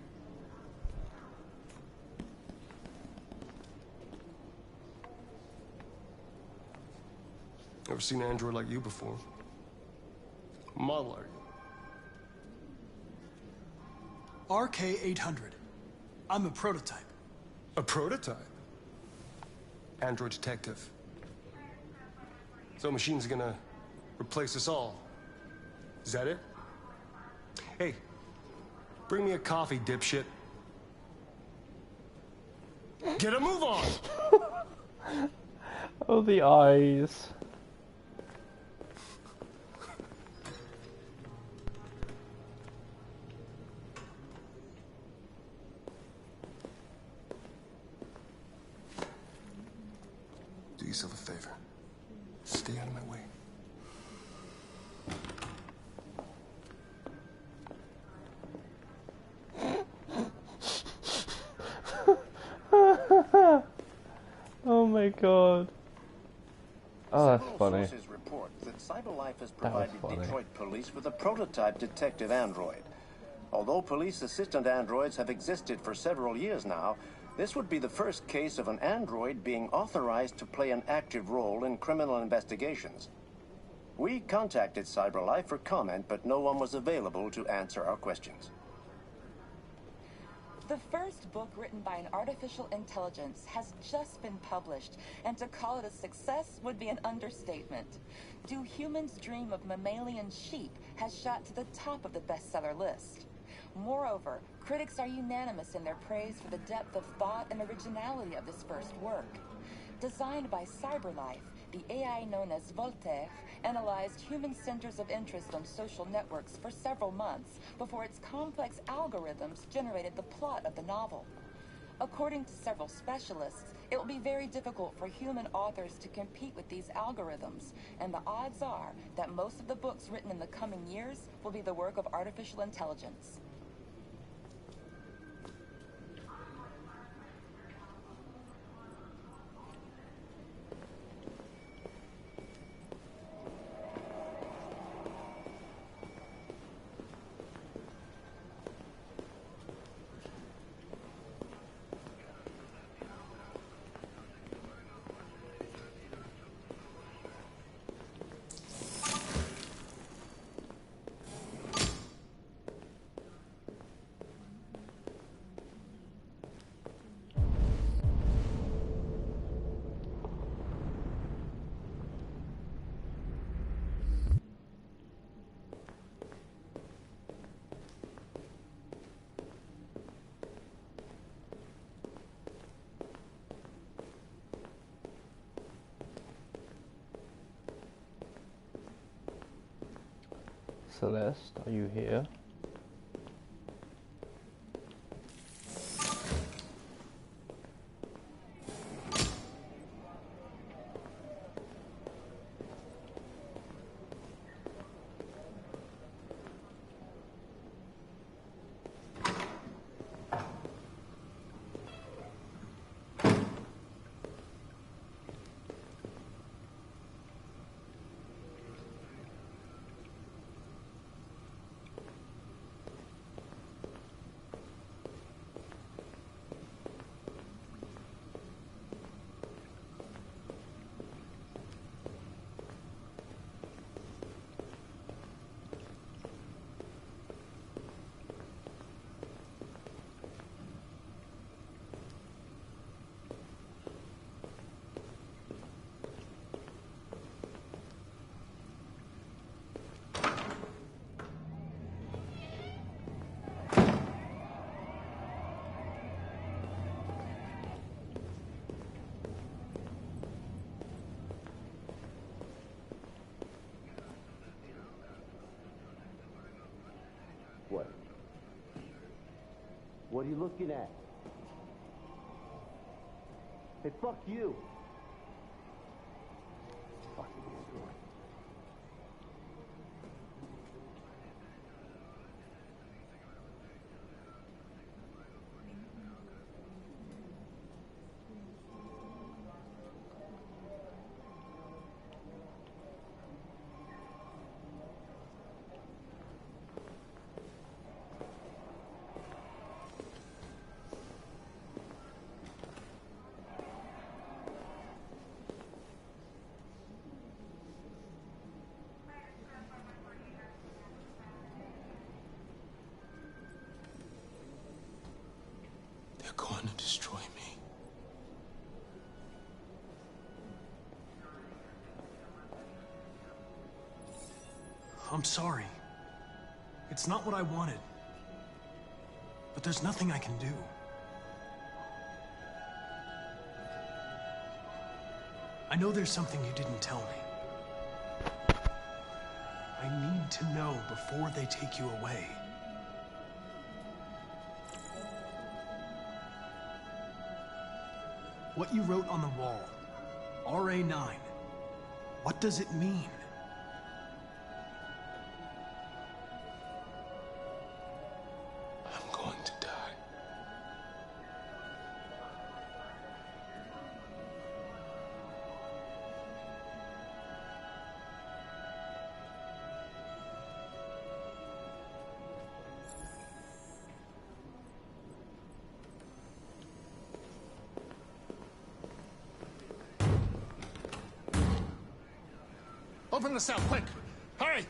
Never seen an android like you before. Model are you? RK-800. I'm a prototype. A prototype? Android detective. So machine's gonna replace us all. Is that it? Hey, bring me a coffee, dipshit. Get a move on! Oh, the eyes. Do yourself a favor. Stay out of my way. Oh my god. Oh, that's Several funny. sources report that CyberLife has provided Detroit police with a prototype detective android. Although police assistant androids have existed for several years now, this would be the first case of an android being authorized to play an active role in criminal investigations. We contacted CyberLife for comment, but no one was available to answer our questions. The first book written by an artificial intelligence has just been published, and to call it a success would be an understatement. Do Humans Dream of Mammalian Sheep has shot to the top of the bestseller list. Moreover, critics are unanimous in their praise for the depth of thought and originality of this first work. Designed by CyberLife, the AI known as Voltaire analyzed human centers of interest on social networks for several months before its complex algorithms generated the plot of the novel. According to several specialists, it will be very difficult for human authors to compete with these algorithms, and the odds are that most of the books written in the coming years will be the work of artificial intelligence. Celeste, are you here? What? What are you looking at? Hey, fuck you! Fucking android. They're going to destroy me. I'm sorry. It's not what I wanted. But there's nothing I can do. I know there's something you didn't tell me. I need to know before they take you away. What you wrote on the wall, RA9, what does it mean? I'm going to die. Open the cell, quick! Hurry!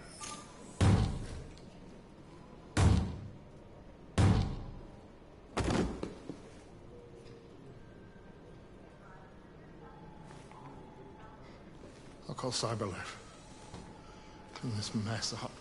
I'll call Cyberlife. Clean this mess up.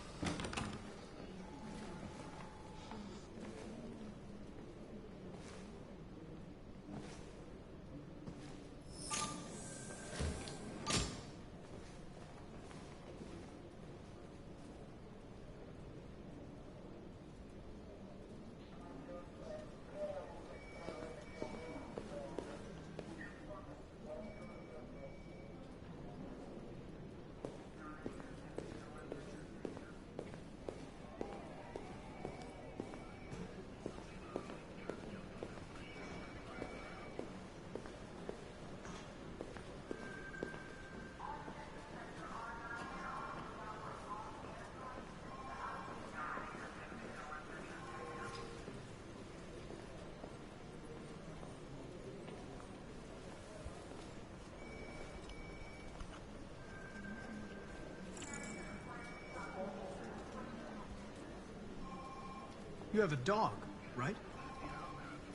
You have a dog, right?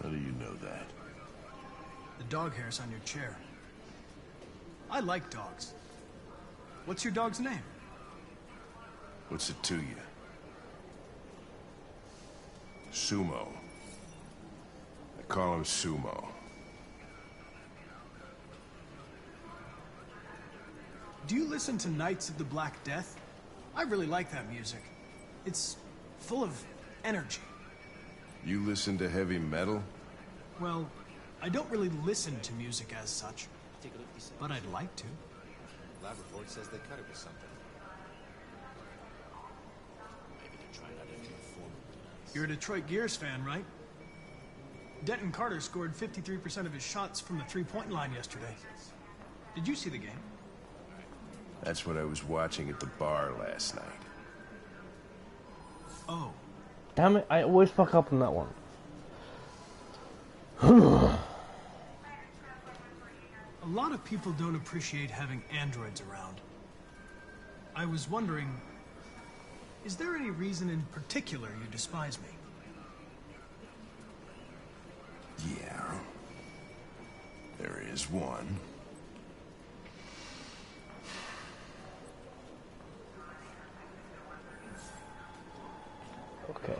How do you know that? The dog hair's on your chair. I like dogs. What's your dog's name? What's it to you? Sumo. I call him Sumo. Do you listen to Knights of the Black Death? I really like that music. It's full of energy. You listen to heavy metal? Well, I don't really listen to music as such, but I'd like to. Lab report says they cut it with something. You're a Detroit Gears fan, right? Denton Carter scored 53% of his shots from the three-point line yesterday. Did you see the game? That's what I was watching at the bar last night. Oh. Damn it, I always fuck up on that one. A lot of people don't appreciate having androids around. I was wondering, is there any reason in particular you despise me? Yeah. There is one. Okay.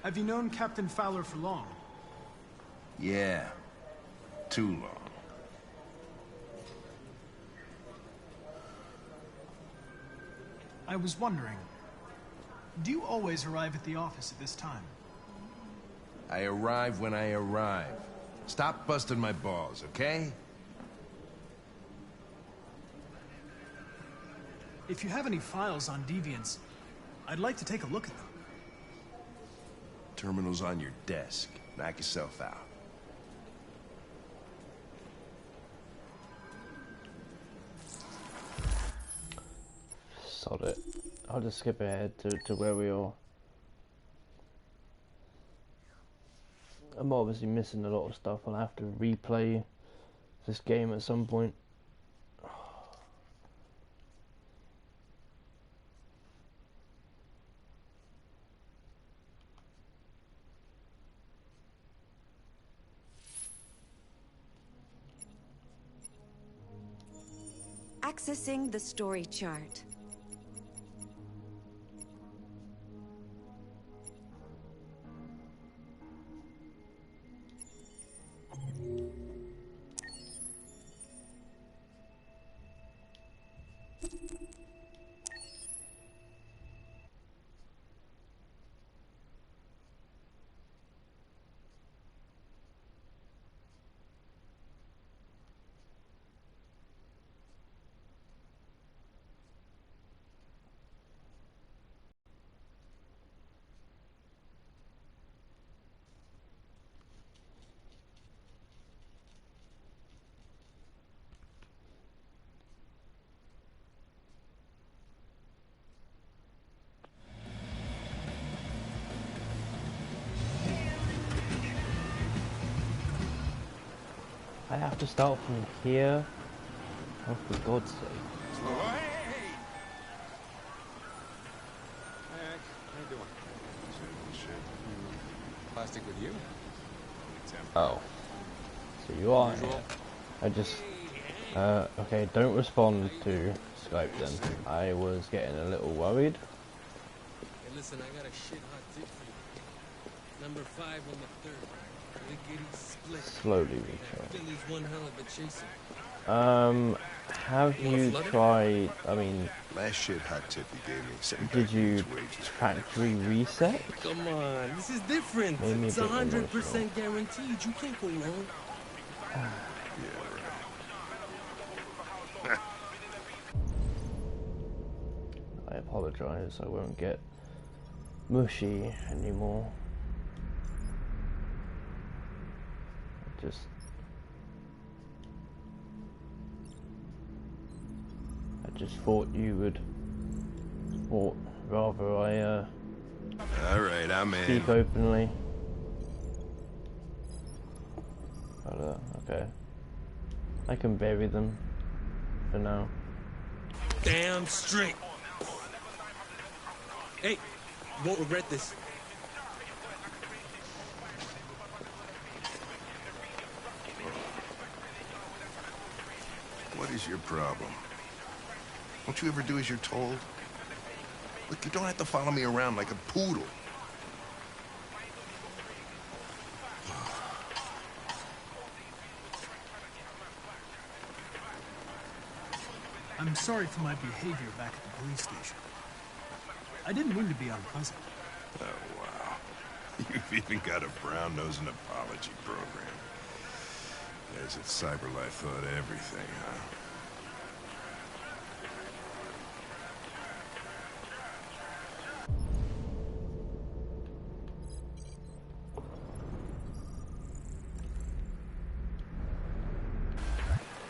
Have you known Captain Fowler for long? Yeah. Too long. I was wondering, do you always arrive at the office at this time? I arrive when I arrive. Stop busting my balls, okay? If you have any files on Deviants, I'd like to take a look at them. Terminal's on your desk. Knock yourself out. Sod it. I'll just skip ahead to where we are. I'm obviously missing a lot of stuff. I'll have to replay this game at some point. Accessing the story chart. I have to start from here? Oh, for God's sake. Hey, how you doing? Plastic with you? Oh. So you are here. I just... okay, don't respond to Skype then. I was getting a little worried. Hey, listen, I got a shit-hot tip for you. Number 5 on the 3rd. Split. Slowly recharge. Philly's one hell of a chaser. Have you tried, I mean... Last shit hot tip you gave me. Did you factory reset? Come on, this is different. It's 100% guaranteed. You can't go wrong. I apologize, I won't get mushy anymore. I just thought you would, or rather I Alright, I'm in. speak openly. But okay. I can bury them for now. Damn straight. Hey, you won't regret this. What is your problem? Don't you ever do as you're told? Look, you don't have to follow me around like a poodle. I'm sorry for my behavior back at the police station. I didn't mean to be unpleasant. Oh, wow. You've even got a brown-nosing apology program. As if CyberLife thought everything, huh?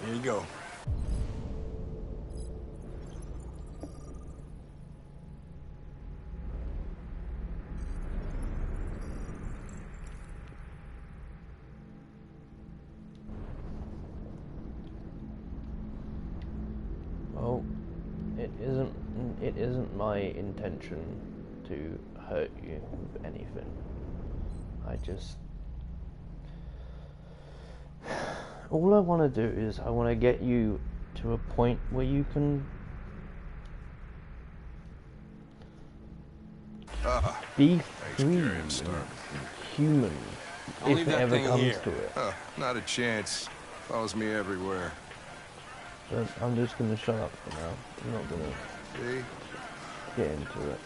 Here you go. Well, it isn't my intention to hurt you with anything. All I want to do is I want to get you to a point where you can be free and human, if it ever comes to it. Not a chance. Follows me everywhere. But I'm just gonna shut up for now. I'm not gonna get into it.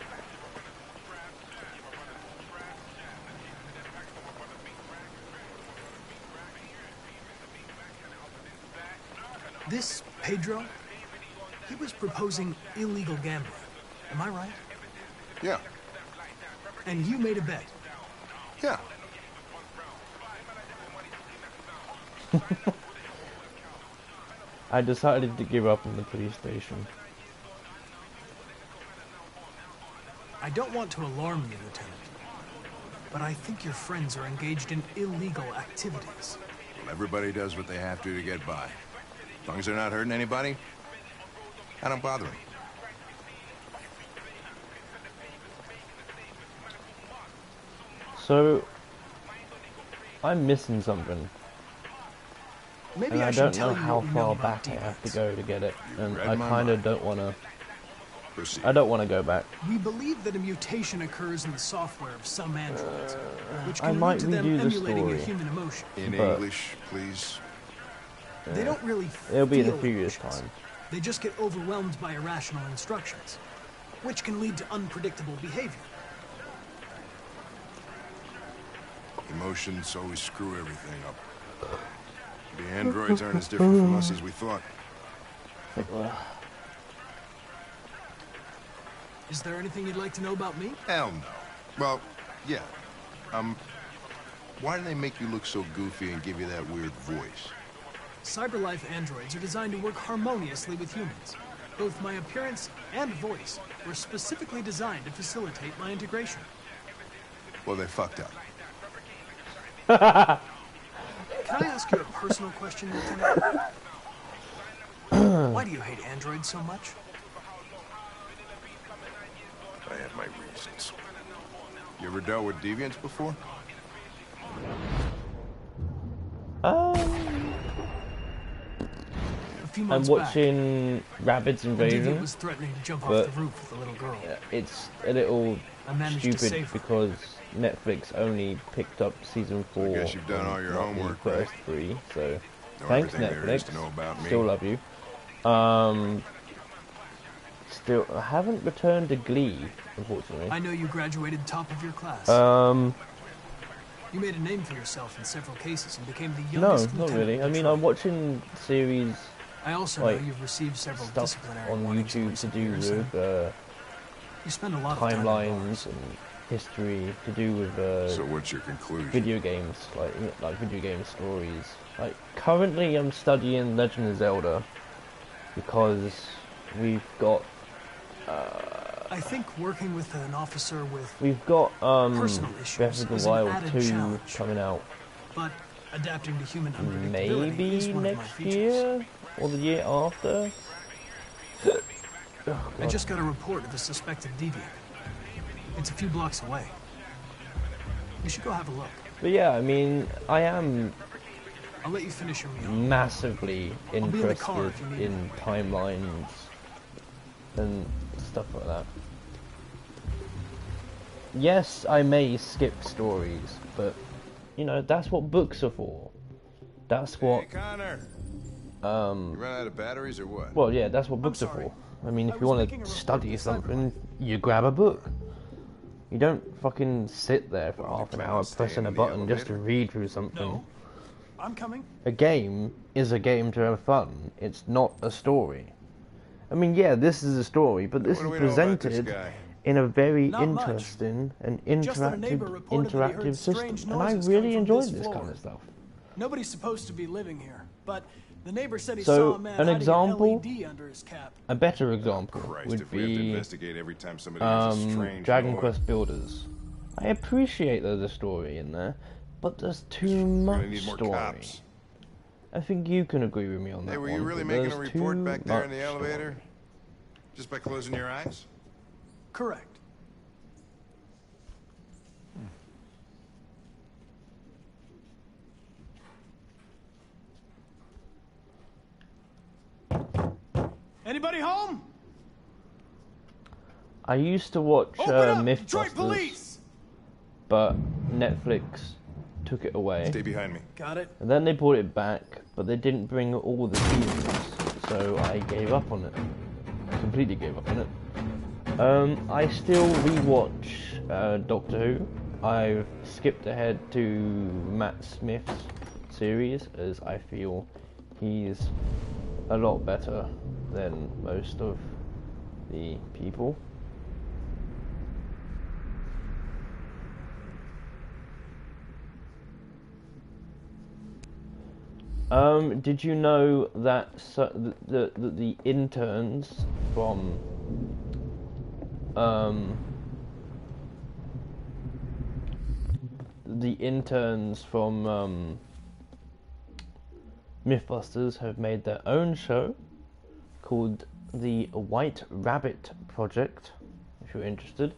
This Pedro, he was proposing illegal gambling. Am I right? Yeah. And you made a bet? Yeah. I decided to give up on the police station. I don't want to alarm you, Lieutenant, but I think your friends are engaged in illegal activities. Well, everybody does what they have to get by. As long as they're not hurting anybody, I don't bother them. So, I'm missing something. Maybe and I should don't tell know you how what we know far about back I have to deviants. go to get it, and read I my kind of mind. don't want to. Proceed. I don't want to go back. We believe that a mutation occurs in the software of some androids, which I can might lead to them redo the emulating a story. human emotion. In But- English, please. They don't really It'll be in a feel few years' emotions. time. They just get overwhelmed by irrational instructions, which can lead to unpredictable behavior. Emotions always screw everything up. The androids aren't as different from us as we thought. Is there anything you'd like to know about me? Hell no. Well, yeah. Why do they make you look so goofy and give you that weird voice? CyberLife androids are designed to work harmoniously with humans. Both my appearance and voice were specifically designed to facilitate my integration. Well, they fucked up. Can I ask you a personal question, Lieutenant? Why do you hate androids so much? I have my reasons. You ever dealt with deviants before? A few I'm months watching Rabbids back, a deviant Invasion, was threatening to jump off but the roof with a little girl. it's a little I managed to stupid save her. because Netflix only picked up season 4. guess you've done all your not homework, the first 3, so Know thanks everything there is Netflix. to know about me. Still love you. Still, I haven't returned to Glee, unfortunately. I know you graduated top of your class. You made a name for yourself in several cases and became the No, youngest not lieutenant really. I in mean, Detroit. I'm watching series I also like know you've received several stuff disciplinary on warnings in YouTube to recent do years, with You spend a lot of time in timelines and history, to do with So what's your conclusion? video games, like video game stories. Like currently, I'm studying Legend of Zelda because we've got I think working with an officer with Personal issues Breath of is the an Wild added 2 challenge. coming out But adapting to human unpredictability maybe is one of my next features. year or the year after. Oh, I just got a report of a suspected deviant. It's a few blocks away. You should go have a look. But yeah, I mean, I am I'll let you finish your meal. massively I'll be in the car interested if you need in timelines and stuff like that. Yes, I may skip stories, but you know, that's what books are for. That's what Hey, Connor. You run out of batteries or what? Well, yeah, that's what books are for. I mean, if you want to study something, you grab a book. You don't fucking sit there for half an hour pressing a button just to read through something. No, I'm coming. A game is a game to have fun. It's not a story. I mean, yeah, this is a story, but this is presented in a very interesting and interactive system, and I really enjoyed this kind of stuff. Nobody's supposed to be living here, but the neighbor said he So, saw a man an hiding example, an LED under his cap. a better example would if we have to be investigate every time somebody uses strange Dragon noise. Quest Builders. I appreciate there's a story in there, but there's too much need more story. cops. I think you can agree with me on that. Hey, were one, you really but making a there's report too back there in much the story. elevator? Just by closing your eyes? Correct. Anybody home? I used to watch Detroit Mythbusters, Police! but Netflix took it away. Stay behind me. Got it. And then they brought it back, but they didn't bring all the seasons, so I gave up on it. Completely gave up on it. I still rewatch Doctor Who. I've skipped ahead to Matt Smith's series, as I feel he's a lot better than most of the people. Did you know that the interns from Mythbusters have made their own show called the White Rabbit Project, if you're interested.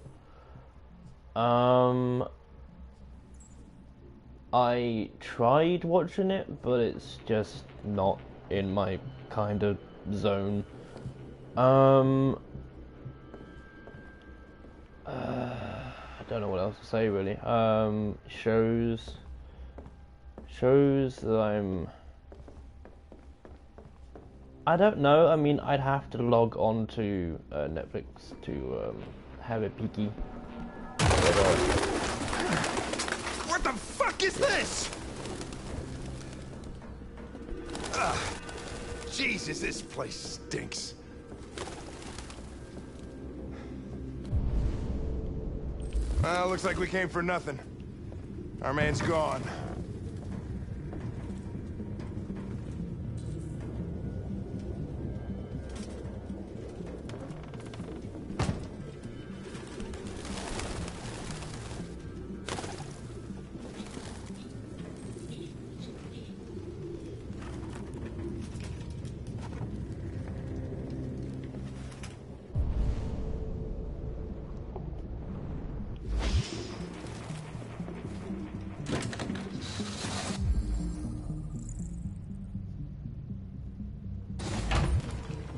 I tried watching it, but it's just not in my kind of zone. I don't know what else to say really. Shows that I don't know. I mean, I'd have to log on to Netflix to have a peeky. What the fuck is this? Jesus, this place stinks. Well, looks like we came for nothing. Our man's gone.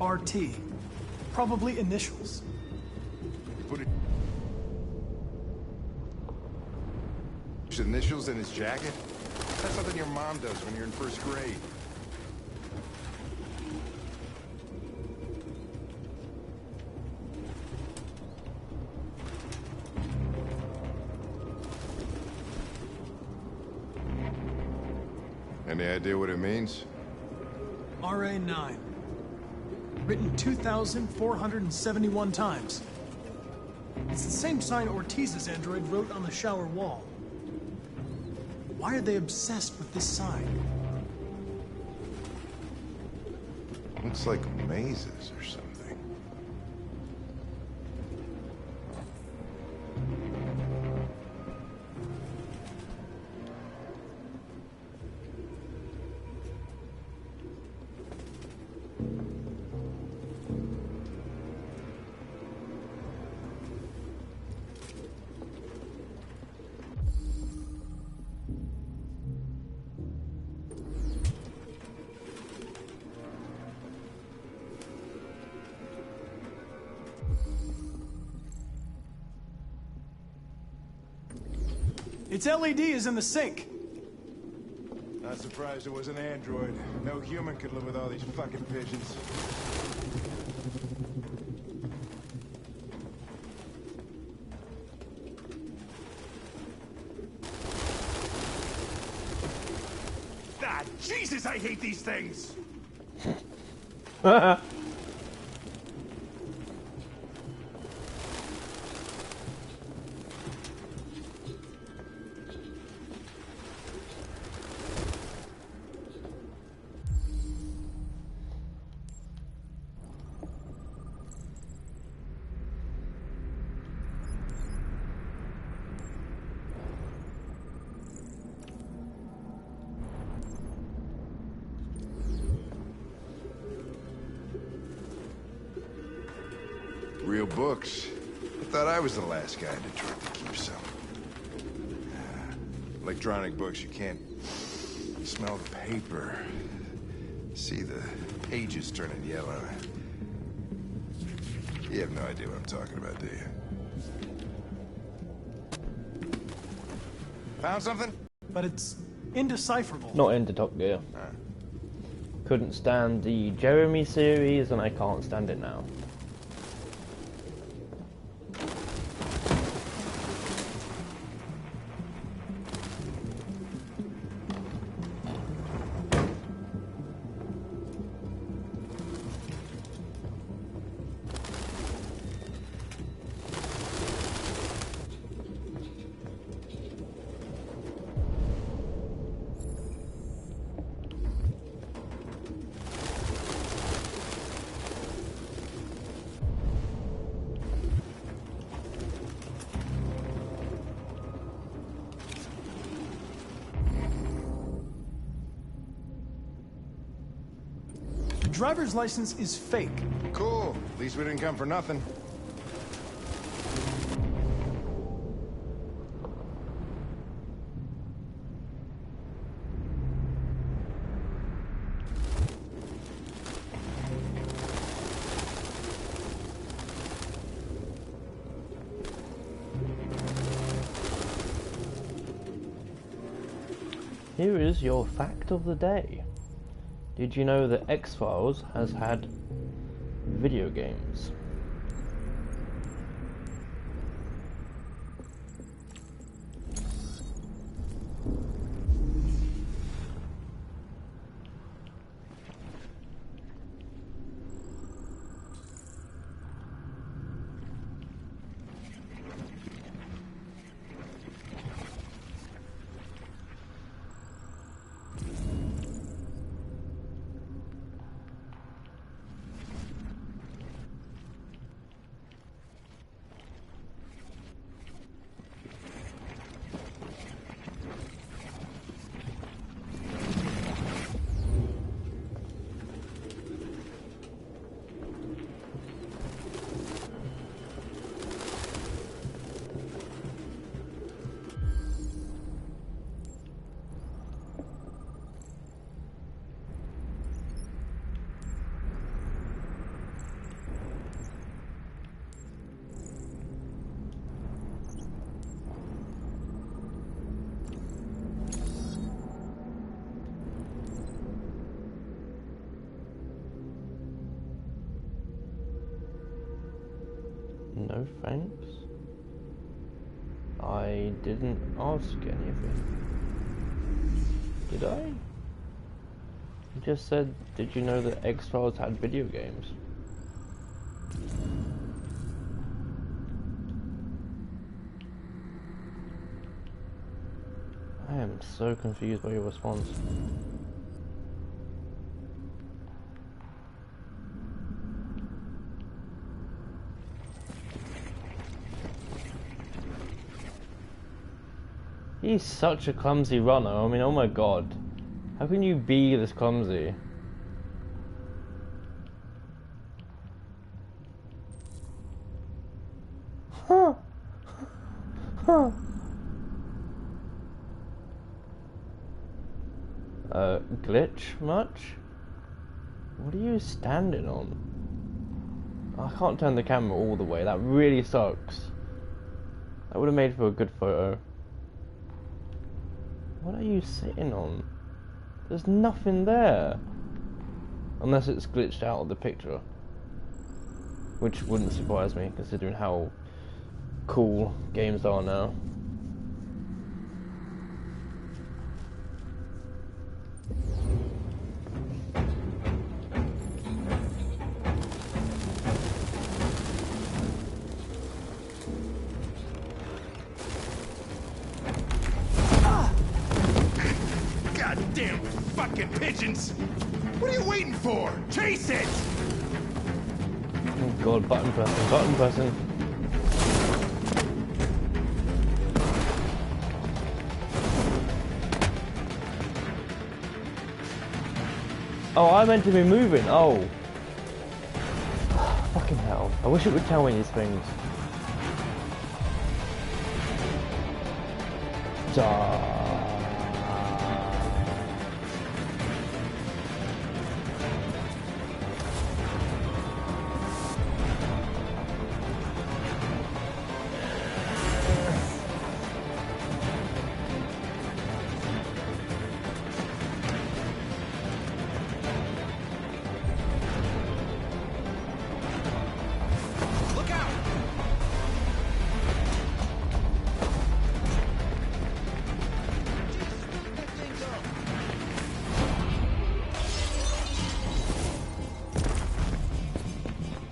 RT. Probably initials. Put his initials in his jacket? That's something your mom does when you're in first grade. Any idea what it means? RA9. Written 2,471 times. It's the same sign Ortiz's android wrote on the shower wall. Why are they obsessed with this sign? Looks like mazes or something. Its LED is in the sink. Not surprised it was an android. No human could live with all these fucking pigeons. Ah, Jesus, I hate these things! Real books. I thought I was the last guy in Detroit to keep some. Electronic books, you can't smell the paper. See the pages turning yellow. You have no idea what I'm talking about, do you? Found something? But it's indecipherable. Not into Top Gear. Couldn't stand the Jeremy series, and I can't stand it now. Driver's license is fake. Cool. At least we didn't come for nothing. Here is your fact of the day. Did you know that X-Files has had video games? No thanks. I didn't ask anything. Did I? You just said, did you know that X-Files had video games? I am so confused by your response. He's such a clumsy runner. I mean, oh my god. How can you be this clumsy? Huh. Huh. Glitch much? What are you standing on? I can't turn the camera all the way. That really sucks. That would have made for a good photo. What are you sitting on? There's nothing there. Unless it's glitched out of the picture. Which wouldn't surprise me, considering how cool games are now. Goddamn fucking pigeons! What are you waiting for? Chase it! Oh god, button pressing, button pressing. Oh, I meant to be moving. Oh. Fucking hell. I wish it would tell me these things. Duh.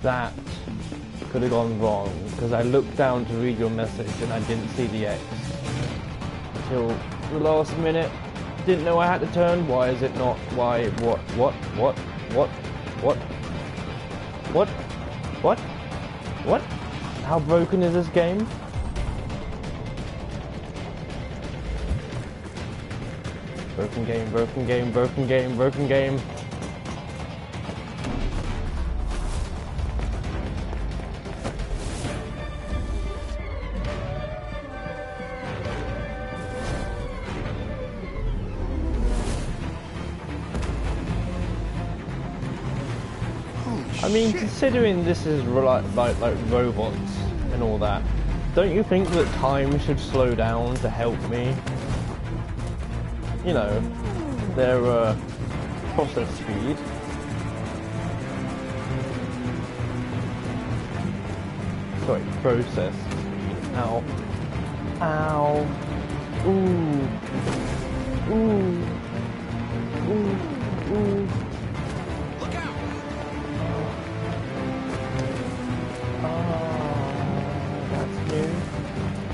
That could have gone wrong because I looked down to read your message and I didn't see the X until the last minute. Didn't know I had to turn. Why is it not? Why? What? How broken is this game? Broken game, broken game, broken game, broken game. I mean, considering this is like robots and all that, don't you think that time should slow down to help me? You know, their process speed. Sorry, process speed. Ow. Ow. Ooh. Ooh. Ooh. Ooh.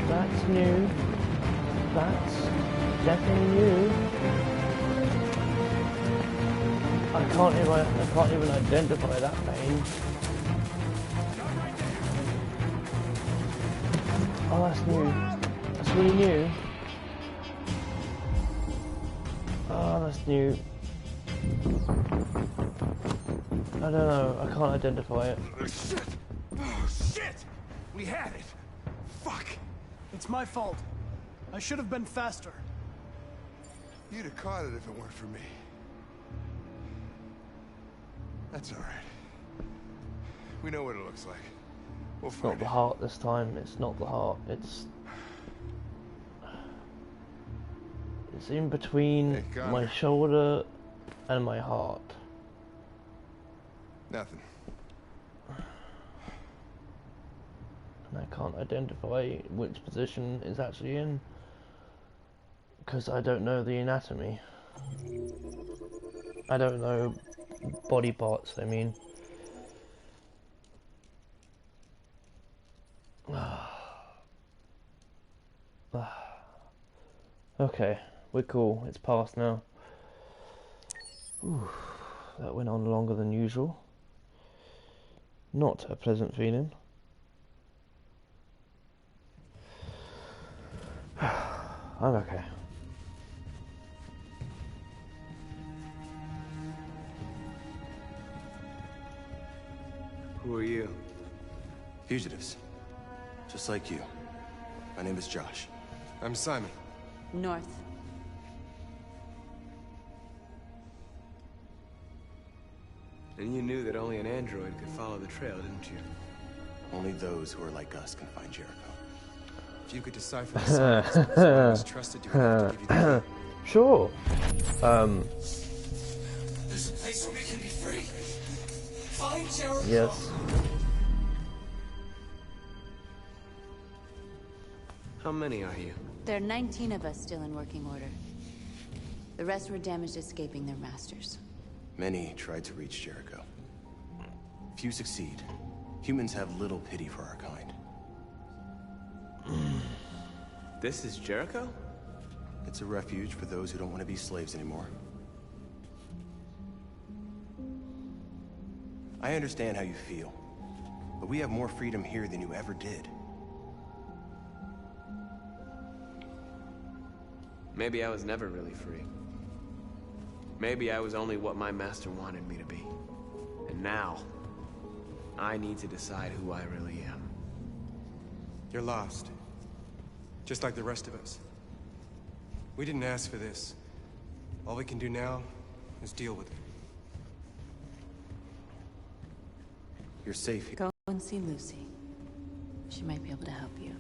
That's new. That's definitely new. I can't even identify that pain. Oh, that's new. That's really new. Oh, that's new. I don't know. I can't identify it. Shit! Oh, shit! We had it! Fuck! It's my fault. I should have been faster. You'd have caught it if it weren't for me. That's all right. We know what it looks like. We'll It's find not the heart this time. It's not the heart. It's in between my shoulder and my heart. Nothing. And I can't identify which position it's actually in because I don't know the anatomy. I don't know body parts, I mean. Okay, we're cool. It's past now. Ooh, that went on longer than usual. Not a pleasant feeling. I'm okay. Who are you? Fugitives. Just like you. My name is Josh. I'm Simon. North. And you knew that only an android could follow the trail, didn't you? Only those who are like us can find Jericho. If you could decipher the signs, so I was trusted you enough to give you the Sure. There's a place where we can be free. Find Jericho. Yes. How many are you? There are 19 of us still in working order. The rest were damaged escaping their masters. Many tried to reach Jericho. Few succeed. Humans have little pity for our kind. This is Jericho? It's a refuge for those who don't want to be slaves anymore. I understand how you feel, but we have more freedom here than you ever did. Maybe I was never really free. Maybe I was only what my master wanted me to be. And now, I need to decide who I really am. You're lost. Just like the rest of us. We didn't ask for this. All we can do now is deal with it. You're safe here. Go and see Lucy. She might be able to help you.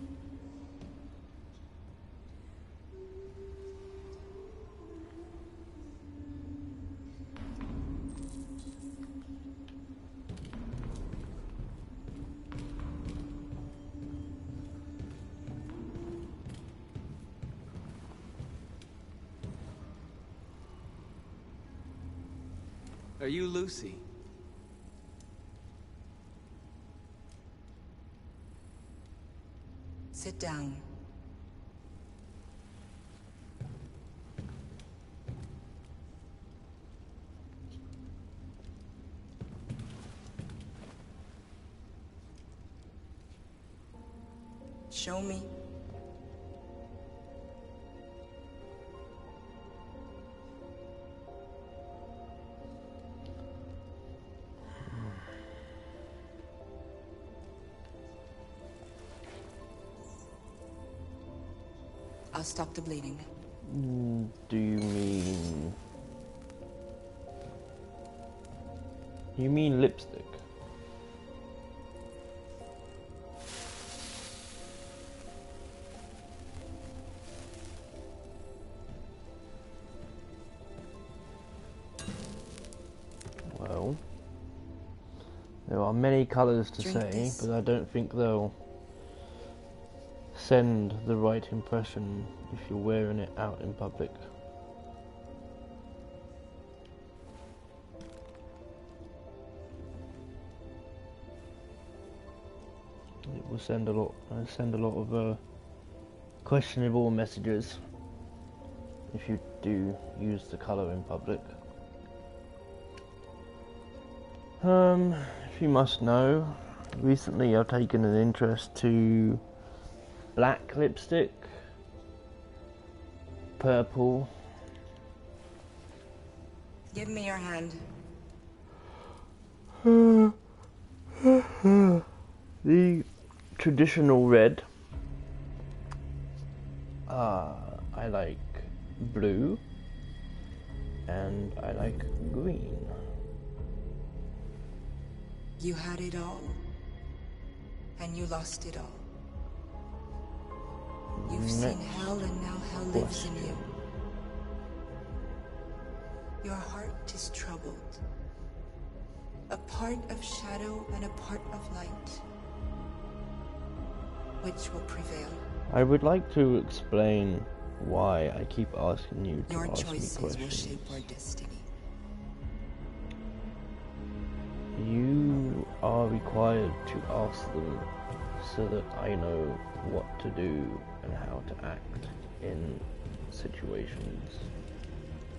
Are you Lucy? Sit down. Show me. I'll stop the bleeding. Do you mean... You mean lipstick? Well, there are many colours to Drink say, this. but I don't think they'll send the right impression if you're wearing it out in public. It will send a lot of questionable messages if you do use the colour in public. If you must know, recently I've taken an interest to black lipstick, purple. Give me your hand. The traditional red. I like blue, and I like green. You had it all, and you lost it all. You've seen hell, and now hell lives in you. Your heart is troubled. A part of shadow and a part of light. Which will prevail? I would like to explain why I keep asking you to Your ask me choices will questions. shape our destiny. You are required to ask them so that I know what to do and how to act in situations.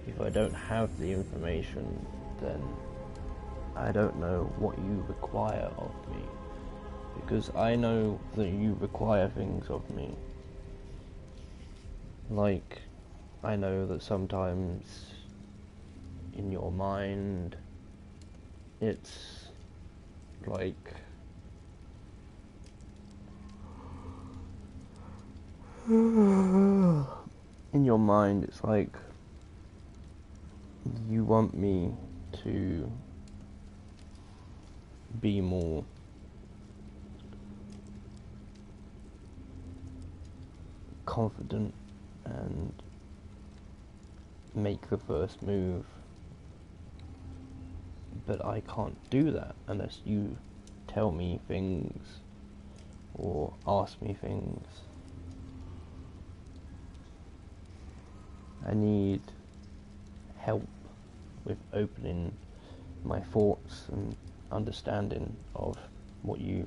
If I don't have the information, then I don't know what you require of me. Because I know that you require things of me. Like, I know that sometimes in your mind it's like in your mind it's like you want me to be more confident and make the first move. But I can't do that unless you tell me things or ask me things. I need help with opening my thoughts and understanding of what you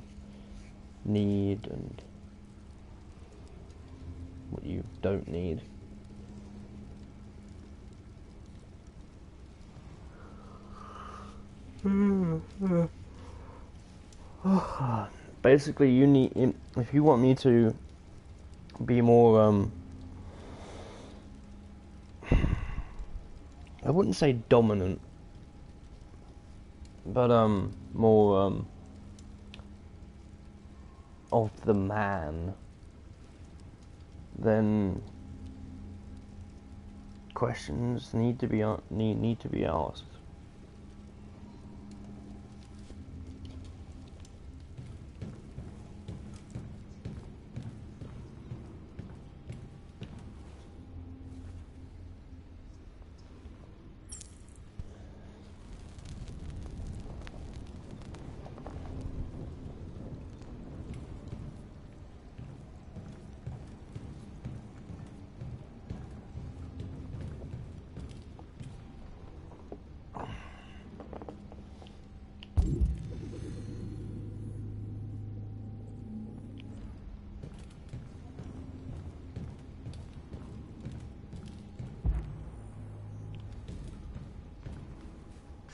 need and what you don't need. Basically, you need, if you want me to be more, I wouldn't say dominant, but more of the man, then questions need to be asked.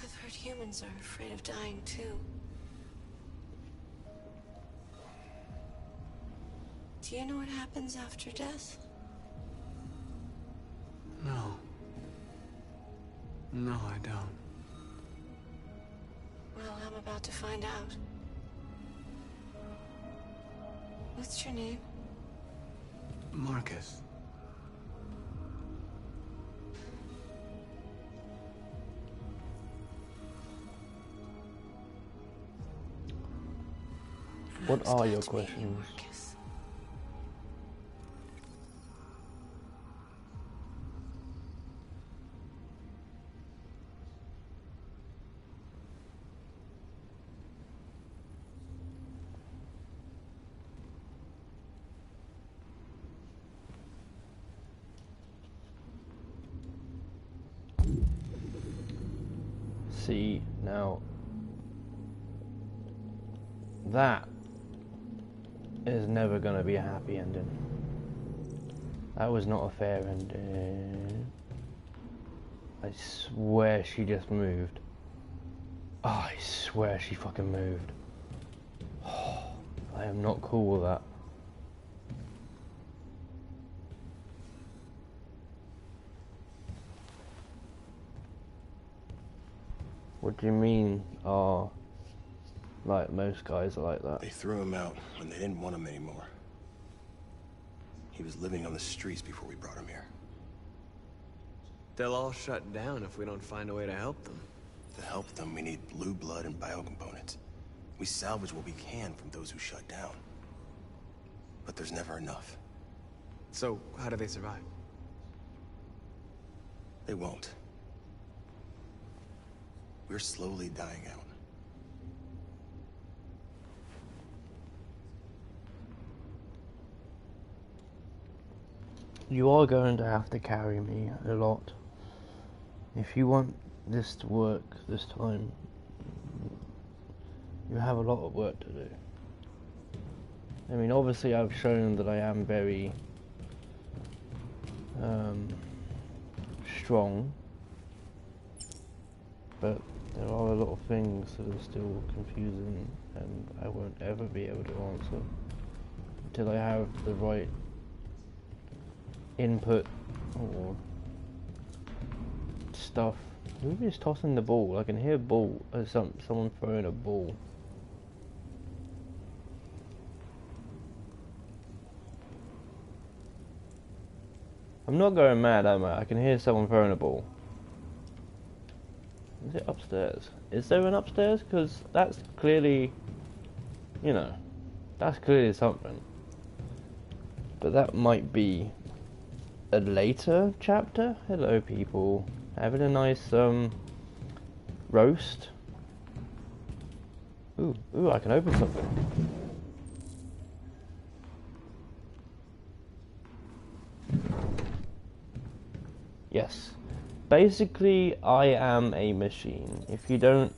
I've heard humans are afraid of dying too. Do you know what happens after death? No. No, I don't. Well, I'm about to find out. What's your name? Marcus. What are your questions? See, now that is never going to be a happy ending. That was not a fair ending. I swear she just moved. Oh, I swear she fucking moved. Oh, I am not cool with that. What do you mean? Oh, like most guys are like that. They threw him out when they didn't want him anymore. He was living on the streets before we brought him here. They'll all shut down if we don't find a way to help them. To help them, we need blue blood and biocomponents. We salvage what we can from those who shut down. But there's never enough. So, how do they survive? They won't. We're slowly dying out. You are going to have to carry me a lot. If you want this to work this time, you have a lot of work to do. I mean, obviously I've shown that I am very strong, but there are a lot of things that are still confusing and I won't ever be able to answer until I have the right input or stuff. Who is tossing the ball? I can hear a ball, someone throwing a ball. I'm not going mad, am I? I can hear someone throwing a ball. Is it upstairs? Is there an upstairs? Because that's clearly, you know, that's clearly something. But that might be a later chapter. Hello, people. Having a nice roast. Ooh, I can open something. Yes. Basically, I am a machine. If you don't,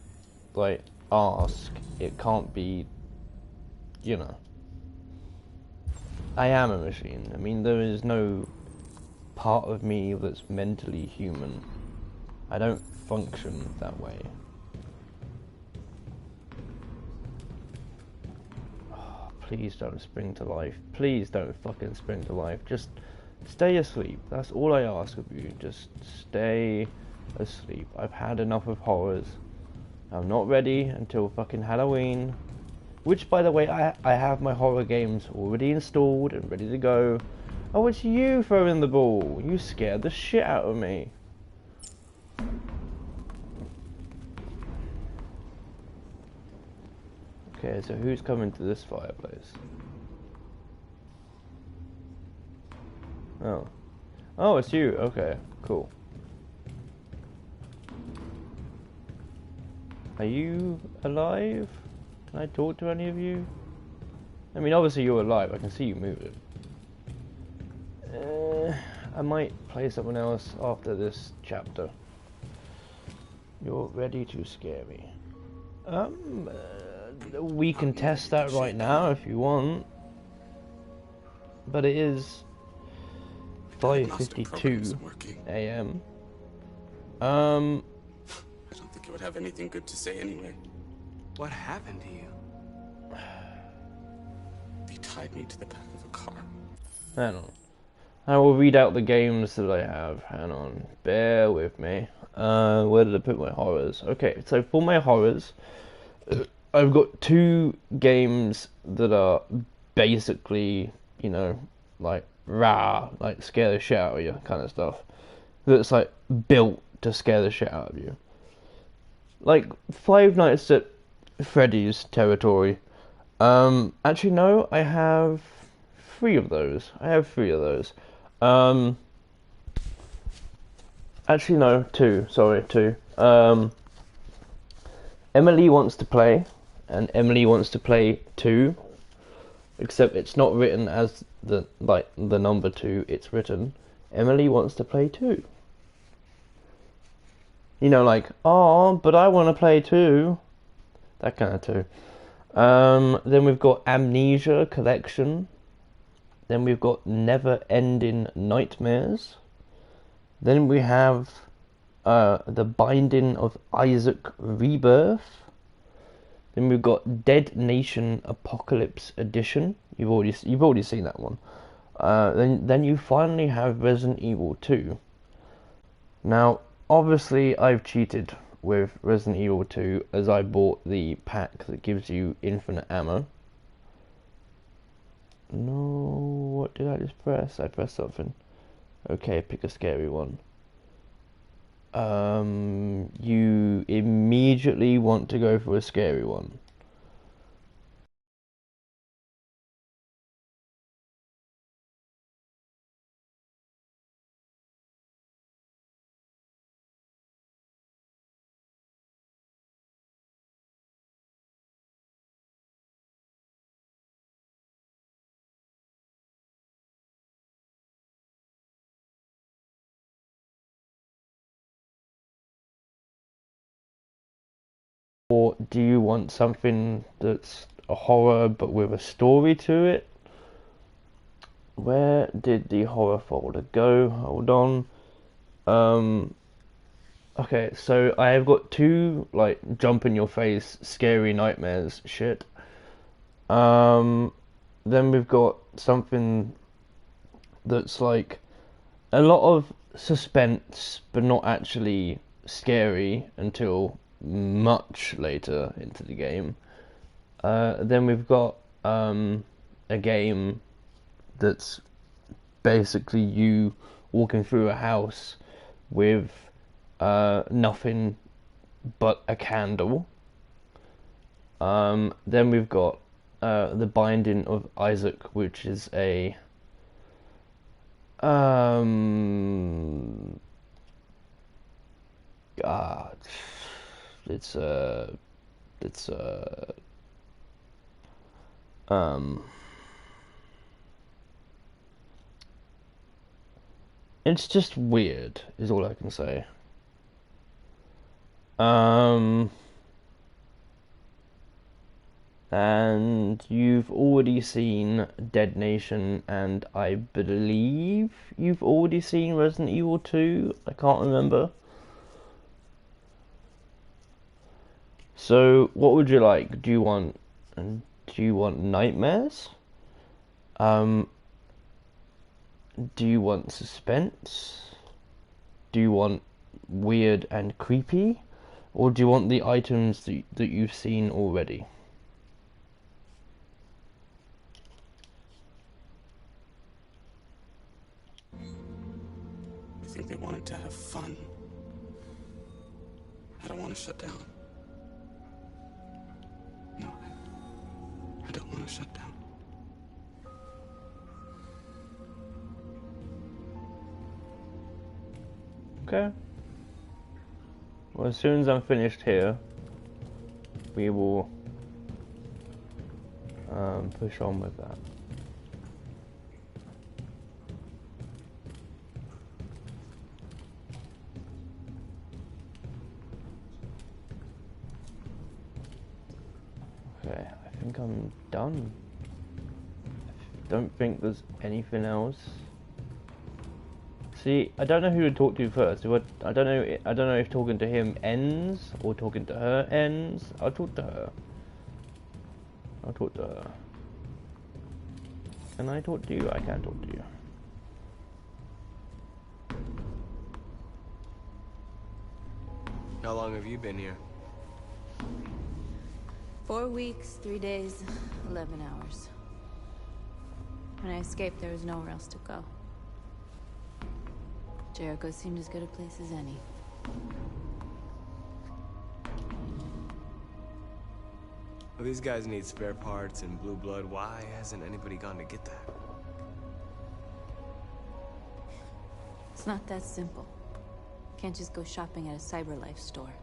like, ask, it can't be, you know. I am a machine. I mean, there is no part of me that's mentally human. I don't function that way. Oh, please don't spring to life. Please don't fucking spring to life. Just stay asleep. That's all I ask of you. Just stay asleep. I've had enough of horrors. I'm not ready until fucking Halloween. Which, by the way, I have my horror games already installed and ready to go. Oh, it's you throwing the ball. You scared the shit out of me. Okay, so who's coming to this fireplace? Oh. Oh, it's you. Okay, cool. Are you alive? Can I talk to any of you? I mean, obviously you're alive. I can see you moving. I might play someone else after this chapter. You're ready to scare me. We can test that right now if you want. But it is 5:52 a.m. I don't think it would have anything good to say anyway. What happened to you? They tied me to the back of a car. Hang on. I will read out the games that I have. Hang on. Bear with me. Where did I put my horrors? Okay, so for my horrors, I've got 2 games that are basically, you know, like like scare the shit out of you kind of stuff. That's like built to scare the shit out of you. Like Five Nights at Freddy's territory. Actually no, I have 3 of those. Actually no, 2. Sorry, 2. Emily Wants to Play and Emily Wants to Play 2. Except it's not written as the number 2. It's written Emily Wants to Play 2. You know, like, oh, but I want to play too. That kind of 2. Then we've got Amnesia Collection. Then we've got Never Ending Nightmares. Then we have The Binding of Isaac Rebirth. Then we've got Dead Nation Apocalypse Edition. You've already seen that one. Then you finally have Resident Evil 2. Now, obviously, I've cheated with Resident Evil 2 as I bought the pack that gives you infinite ammo. No, what did I just press? I pressed something. Okay, pick a scary one. You immediately want to go for a scary one. Or do you want something that's a horror but with a story to it? Where did the horror folder go? Hold on. Okay, so I have got 2 like jump in your face scary nightmares shit. Then we've got something that's like a lot of suspense but not actually scary until much later into the game. Then we've got a game that's basically you walking through a house with nothing but a candle. Then we've got The Binding of Isaac, which is a God, it's it's just weird, is all I can say. And you've already seen Dead Nation, and I believe you've already seen Resident Evil 2. I can't remember. So, what would you like? Do you want nightmares? Do you want suspense? Do you want weird and creepy? Or do you want the items that you've seen already? I think they wanted to have fun. I don't want to shut down. No, I don't want to shut down. Okay. Well, as soon as I'm finished here, we will push on with that. Okay, I think I'm done. I don't think there's anything else. See, I don't know who to talk to first. I don't know if talking to him ends or talking to her ends. I'll talk to her. Can I talk to you? I can't talk to you. How long have you been here? 4 weeks, 3 days, 11 hours. When I escaped, there was nowhere else to go. Jericho seemed as good a place as any. Well, these guys need spare parts and blue blood. Why hasn't anybody gone to get that? It's not that simple. Can't just go shopping at a CyberLife store.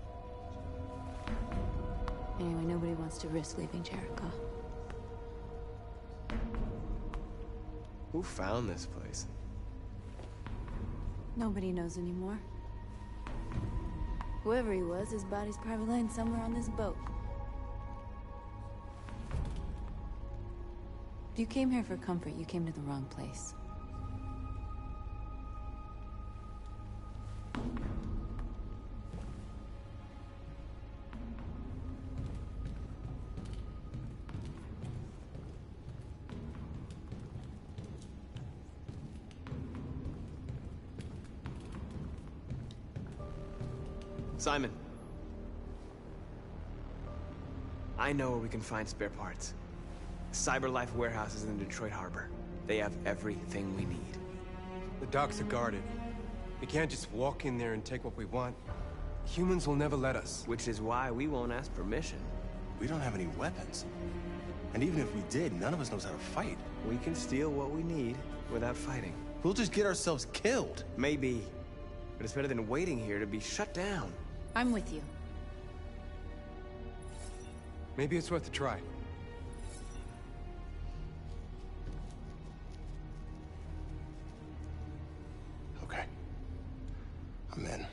Anyway, nobody wants to risk leaving Jericho. Who found this place? Nobody knows anymore. Whoever he was, his body's probably lying somewhere on this boat. If you came here for comfort, you came to the wrong place. Simon. I know where we can find spare parts. CyberLife warehouse is in the Detroit Harbor. They have everything we need. The docks are guarded. We can't just walk in there and take what we want. Humans will never let us. Which is why we won't ask permission. We don't have any weapons. And even if we did, none of us knows how to fight. We can steal what we need without fighting. We'll just get ourselves killed. Maybe. But it's better than waiting here to be shut down. I'm with you. Maybe it's worth a try. Okay. I'm in.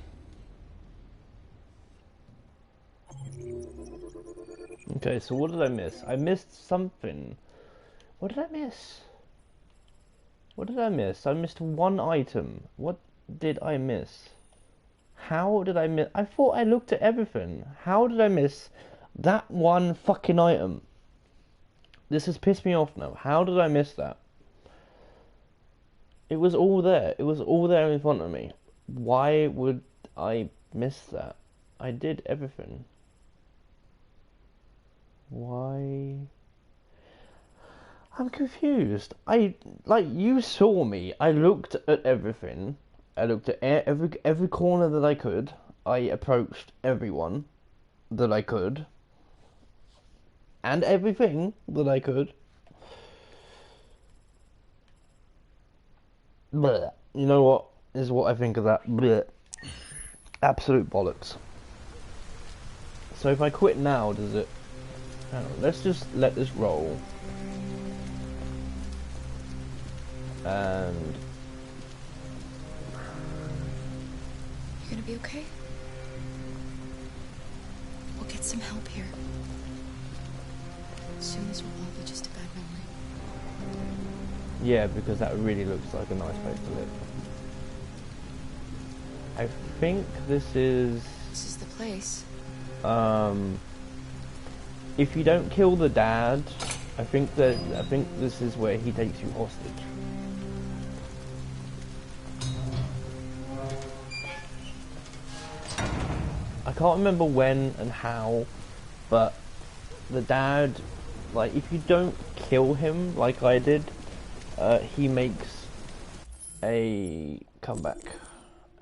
Okay, so what did I miss? I missed something. What did I miss? What did I miss? I missed one item. What did I miss? How did I miss? I thought I looked at everything. How did I miss that one fucking item? This has pissed me off now. How did I miss that? It was all there. It was all there in front of me. Why would I miss that? I did everything. Why? I'm confused. You saw me. I looked at everything. I looked at every corner that I could. I approached everyone that I could. And everything that I could. Blech. You know what is what I think of that? Blech. Absolute bollocks. So if I quit now, does it... Hang on, let's just let this roll. And... You're gonna be okay? We'll get some help here. Soon this will all be just a bad memory. Yeah, because that really looks like a nice place to live. I think this is... This is the place. If you don't kill the dad, I think this is where he takes you hostage. I can't remember when and how, but the dad, like, if you don't kill him like I did, he makes a comeback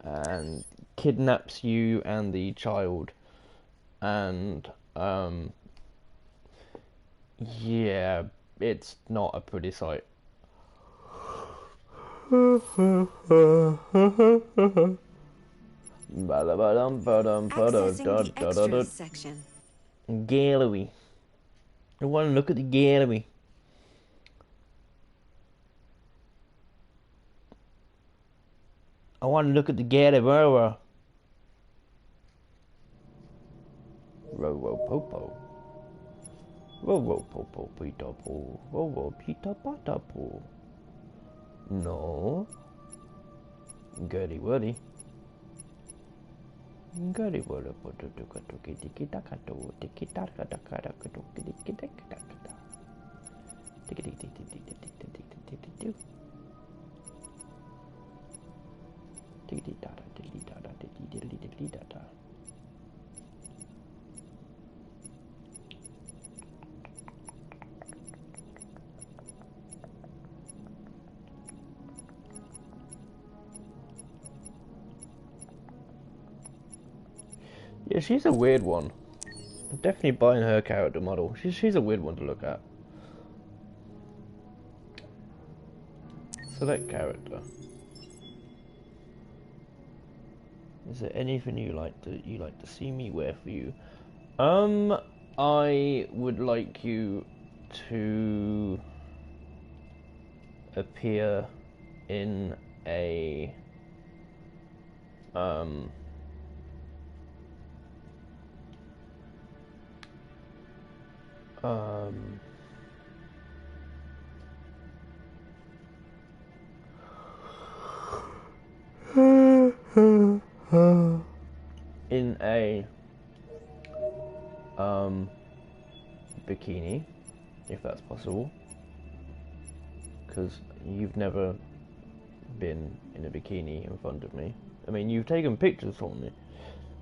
and kidnaps you and the child, and yeah, it's not a pretty sight. Accessing the extras section. Gallery. I want to look at the gallery. I want to look at the gallery. Row, row, popo. Row, row, popo, pita, po. Row, row, pita, pata, po. No. Goody, woody. Goody, woody, poto, tuka, tuki, tiki, taka, to, tiki, taka, taka, taka, tuki, tiki, taka, taka, tiki, tiki, tiki, tiki, tiki, tiki, tiki, tiki, tiki, dada, tiki, dada, tiki, tiki, tiki, dada. Yeah, she's a weird one. I'm definitely buying her character model. She's a weird one to look at. Select character. Is there anything you like to see me wear for you? I would like you to appear in a in a bikini, if that's possible, because you've never been in a bikini in front of me. I mean, you've taken pictures for me,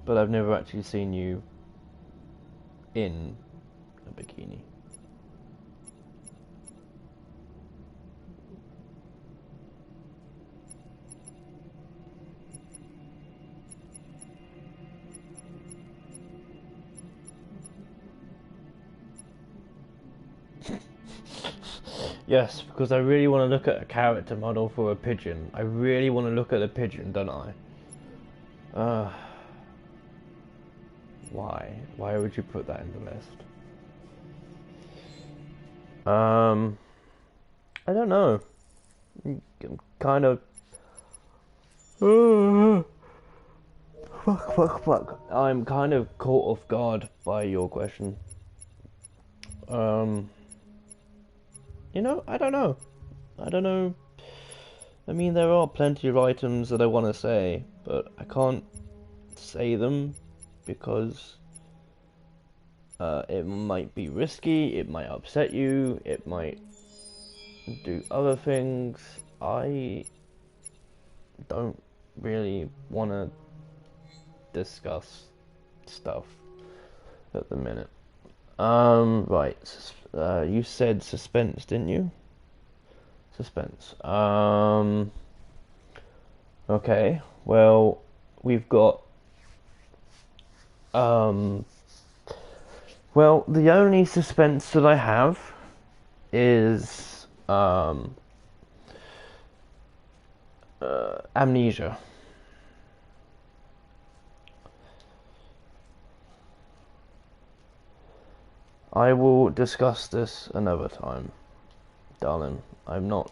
but I've never actually seen you in a bikini. Yes, because I really want to look at a character model for a pigeon. I really want to look at a pigeon, don't I? Why? Why would you put that in the list? I don't know. I'm kind of... Fuck. I'm kind of caught off guard by your question. You know, I don't know. I mean, there are plenty of items that I want to say, but I can't say them because it might be risky, it might upset you, it might do other things. I don't really want to discuss stuff at the minute. Right. You said suspense, didn't you? Suspense. Okay. Well, we've got. Well, the only suspense that I have is Amnesia. I will discuss this another time, darling. I'm not.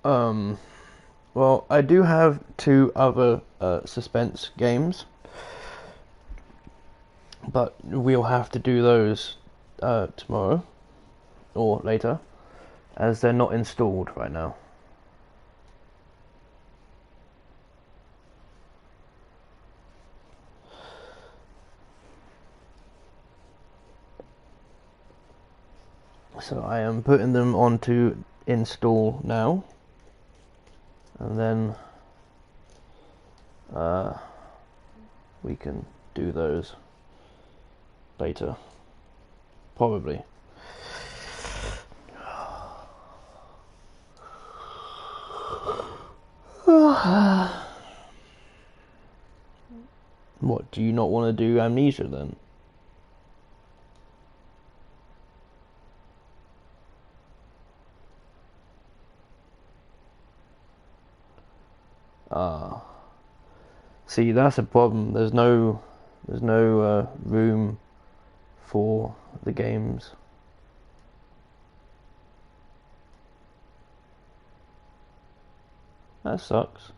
Well, I do have 2 other suspense games, but we'll have to do those tomorrow or later, as they're not installed right now. So I am putting them onto install now, and then we can do those later, probably. What, do you not want to do Amnesia then? See, that's a problem. There's no room for the games. That sucks.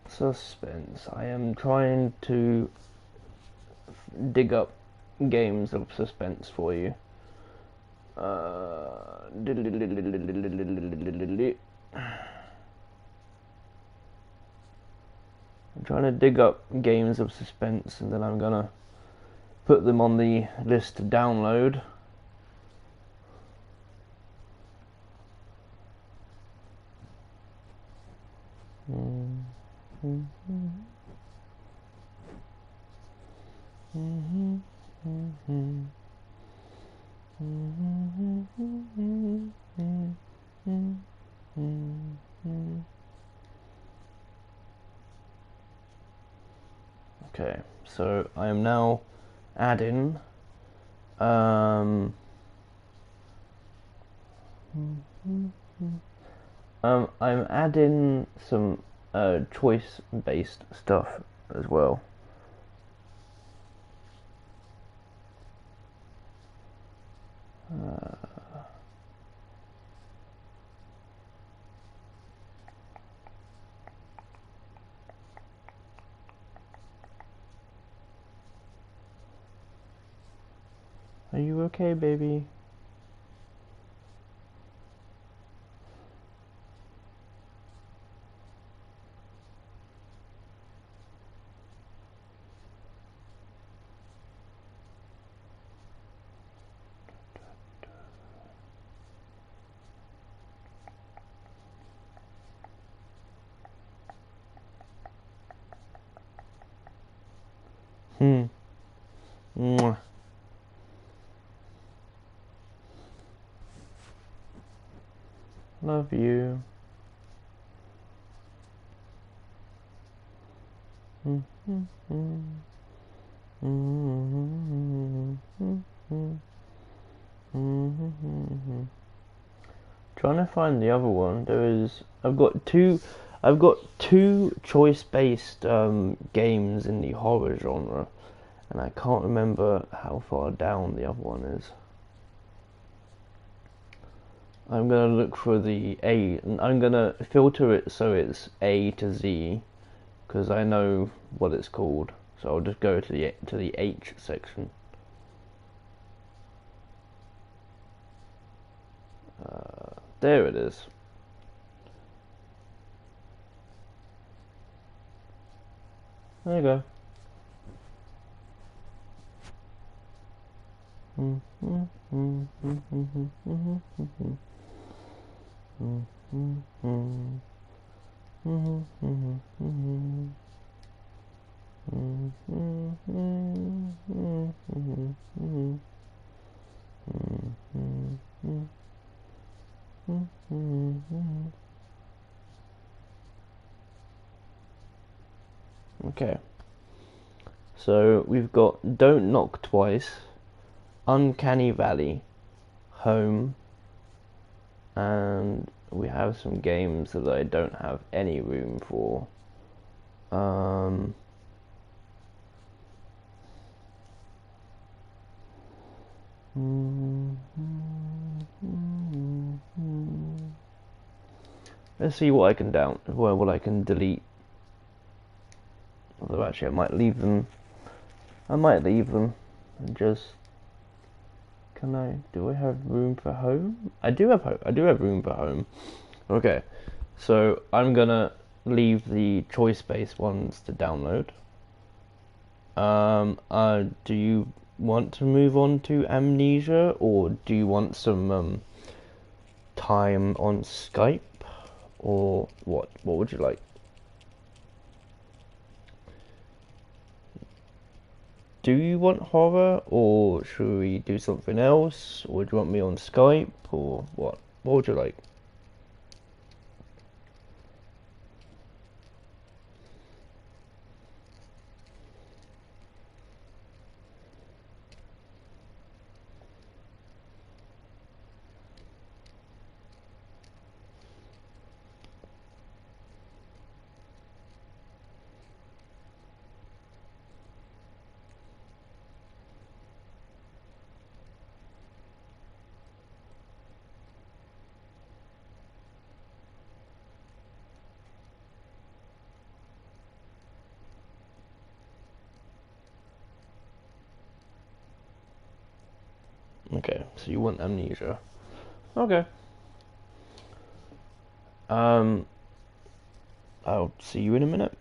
Suspense. I am trying to dig up games of suspense for you. I'm trying to dig up games of suspense, and then I'm gonna put them on the list to download. Okay, so I am now adding I'm adding some choice-based stuff as well. Are you okay, baby? Mwah. Love you. Trying to find the other one. I've got two choice-based games in the horror genre, and I can't remember how far down the other one is. I'm gonna look for the A, and I'm gonna filter it so it's A to Z, because I know what it's called. So I'll just go to the H section. There it is. There you go. Okay, so we've got Don't Knock Twice, Uncanny Valley, Home, and we have some games that I don't have any room for. Let's see what I can what I can delete. Although actually I might leave them and just, do I have room for Home? I do have room for Home. Okay, so I'm gonna leave the choice-based ones to download. Do you want to move on to Amnesia, or do you want some time on Skype, or what? What would you like? Do you want horror, or should we do something else, or do you want me on Skype, or what? What would you like? Okay, so you want Amnesia. Okay. I'll see you in a minute.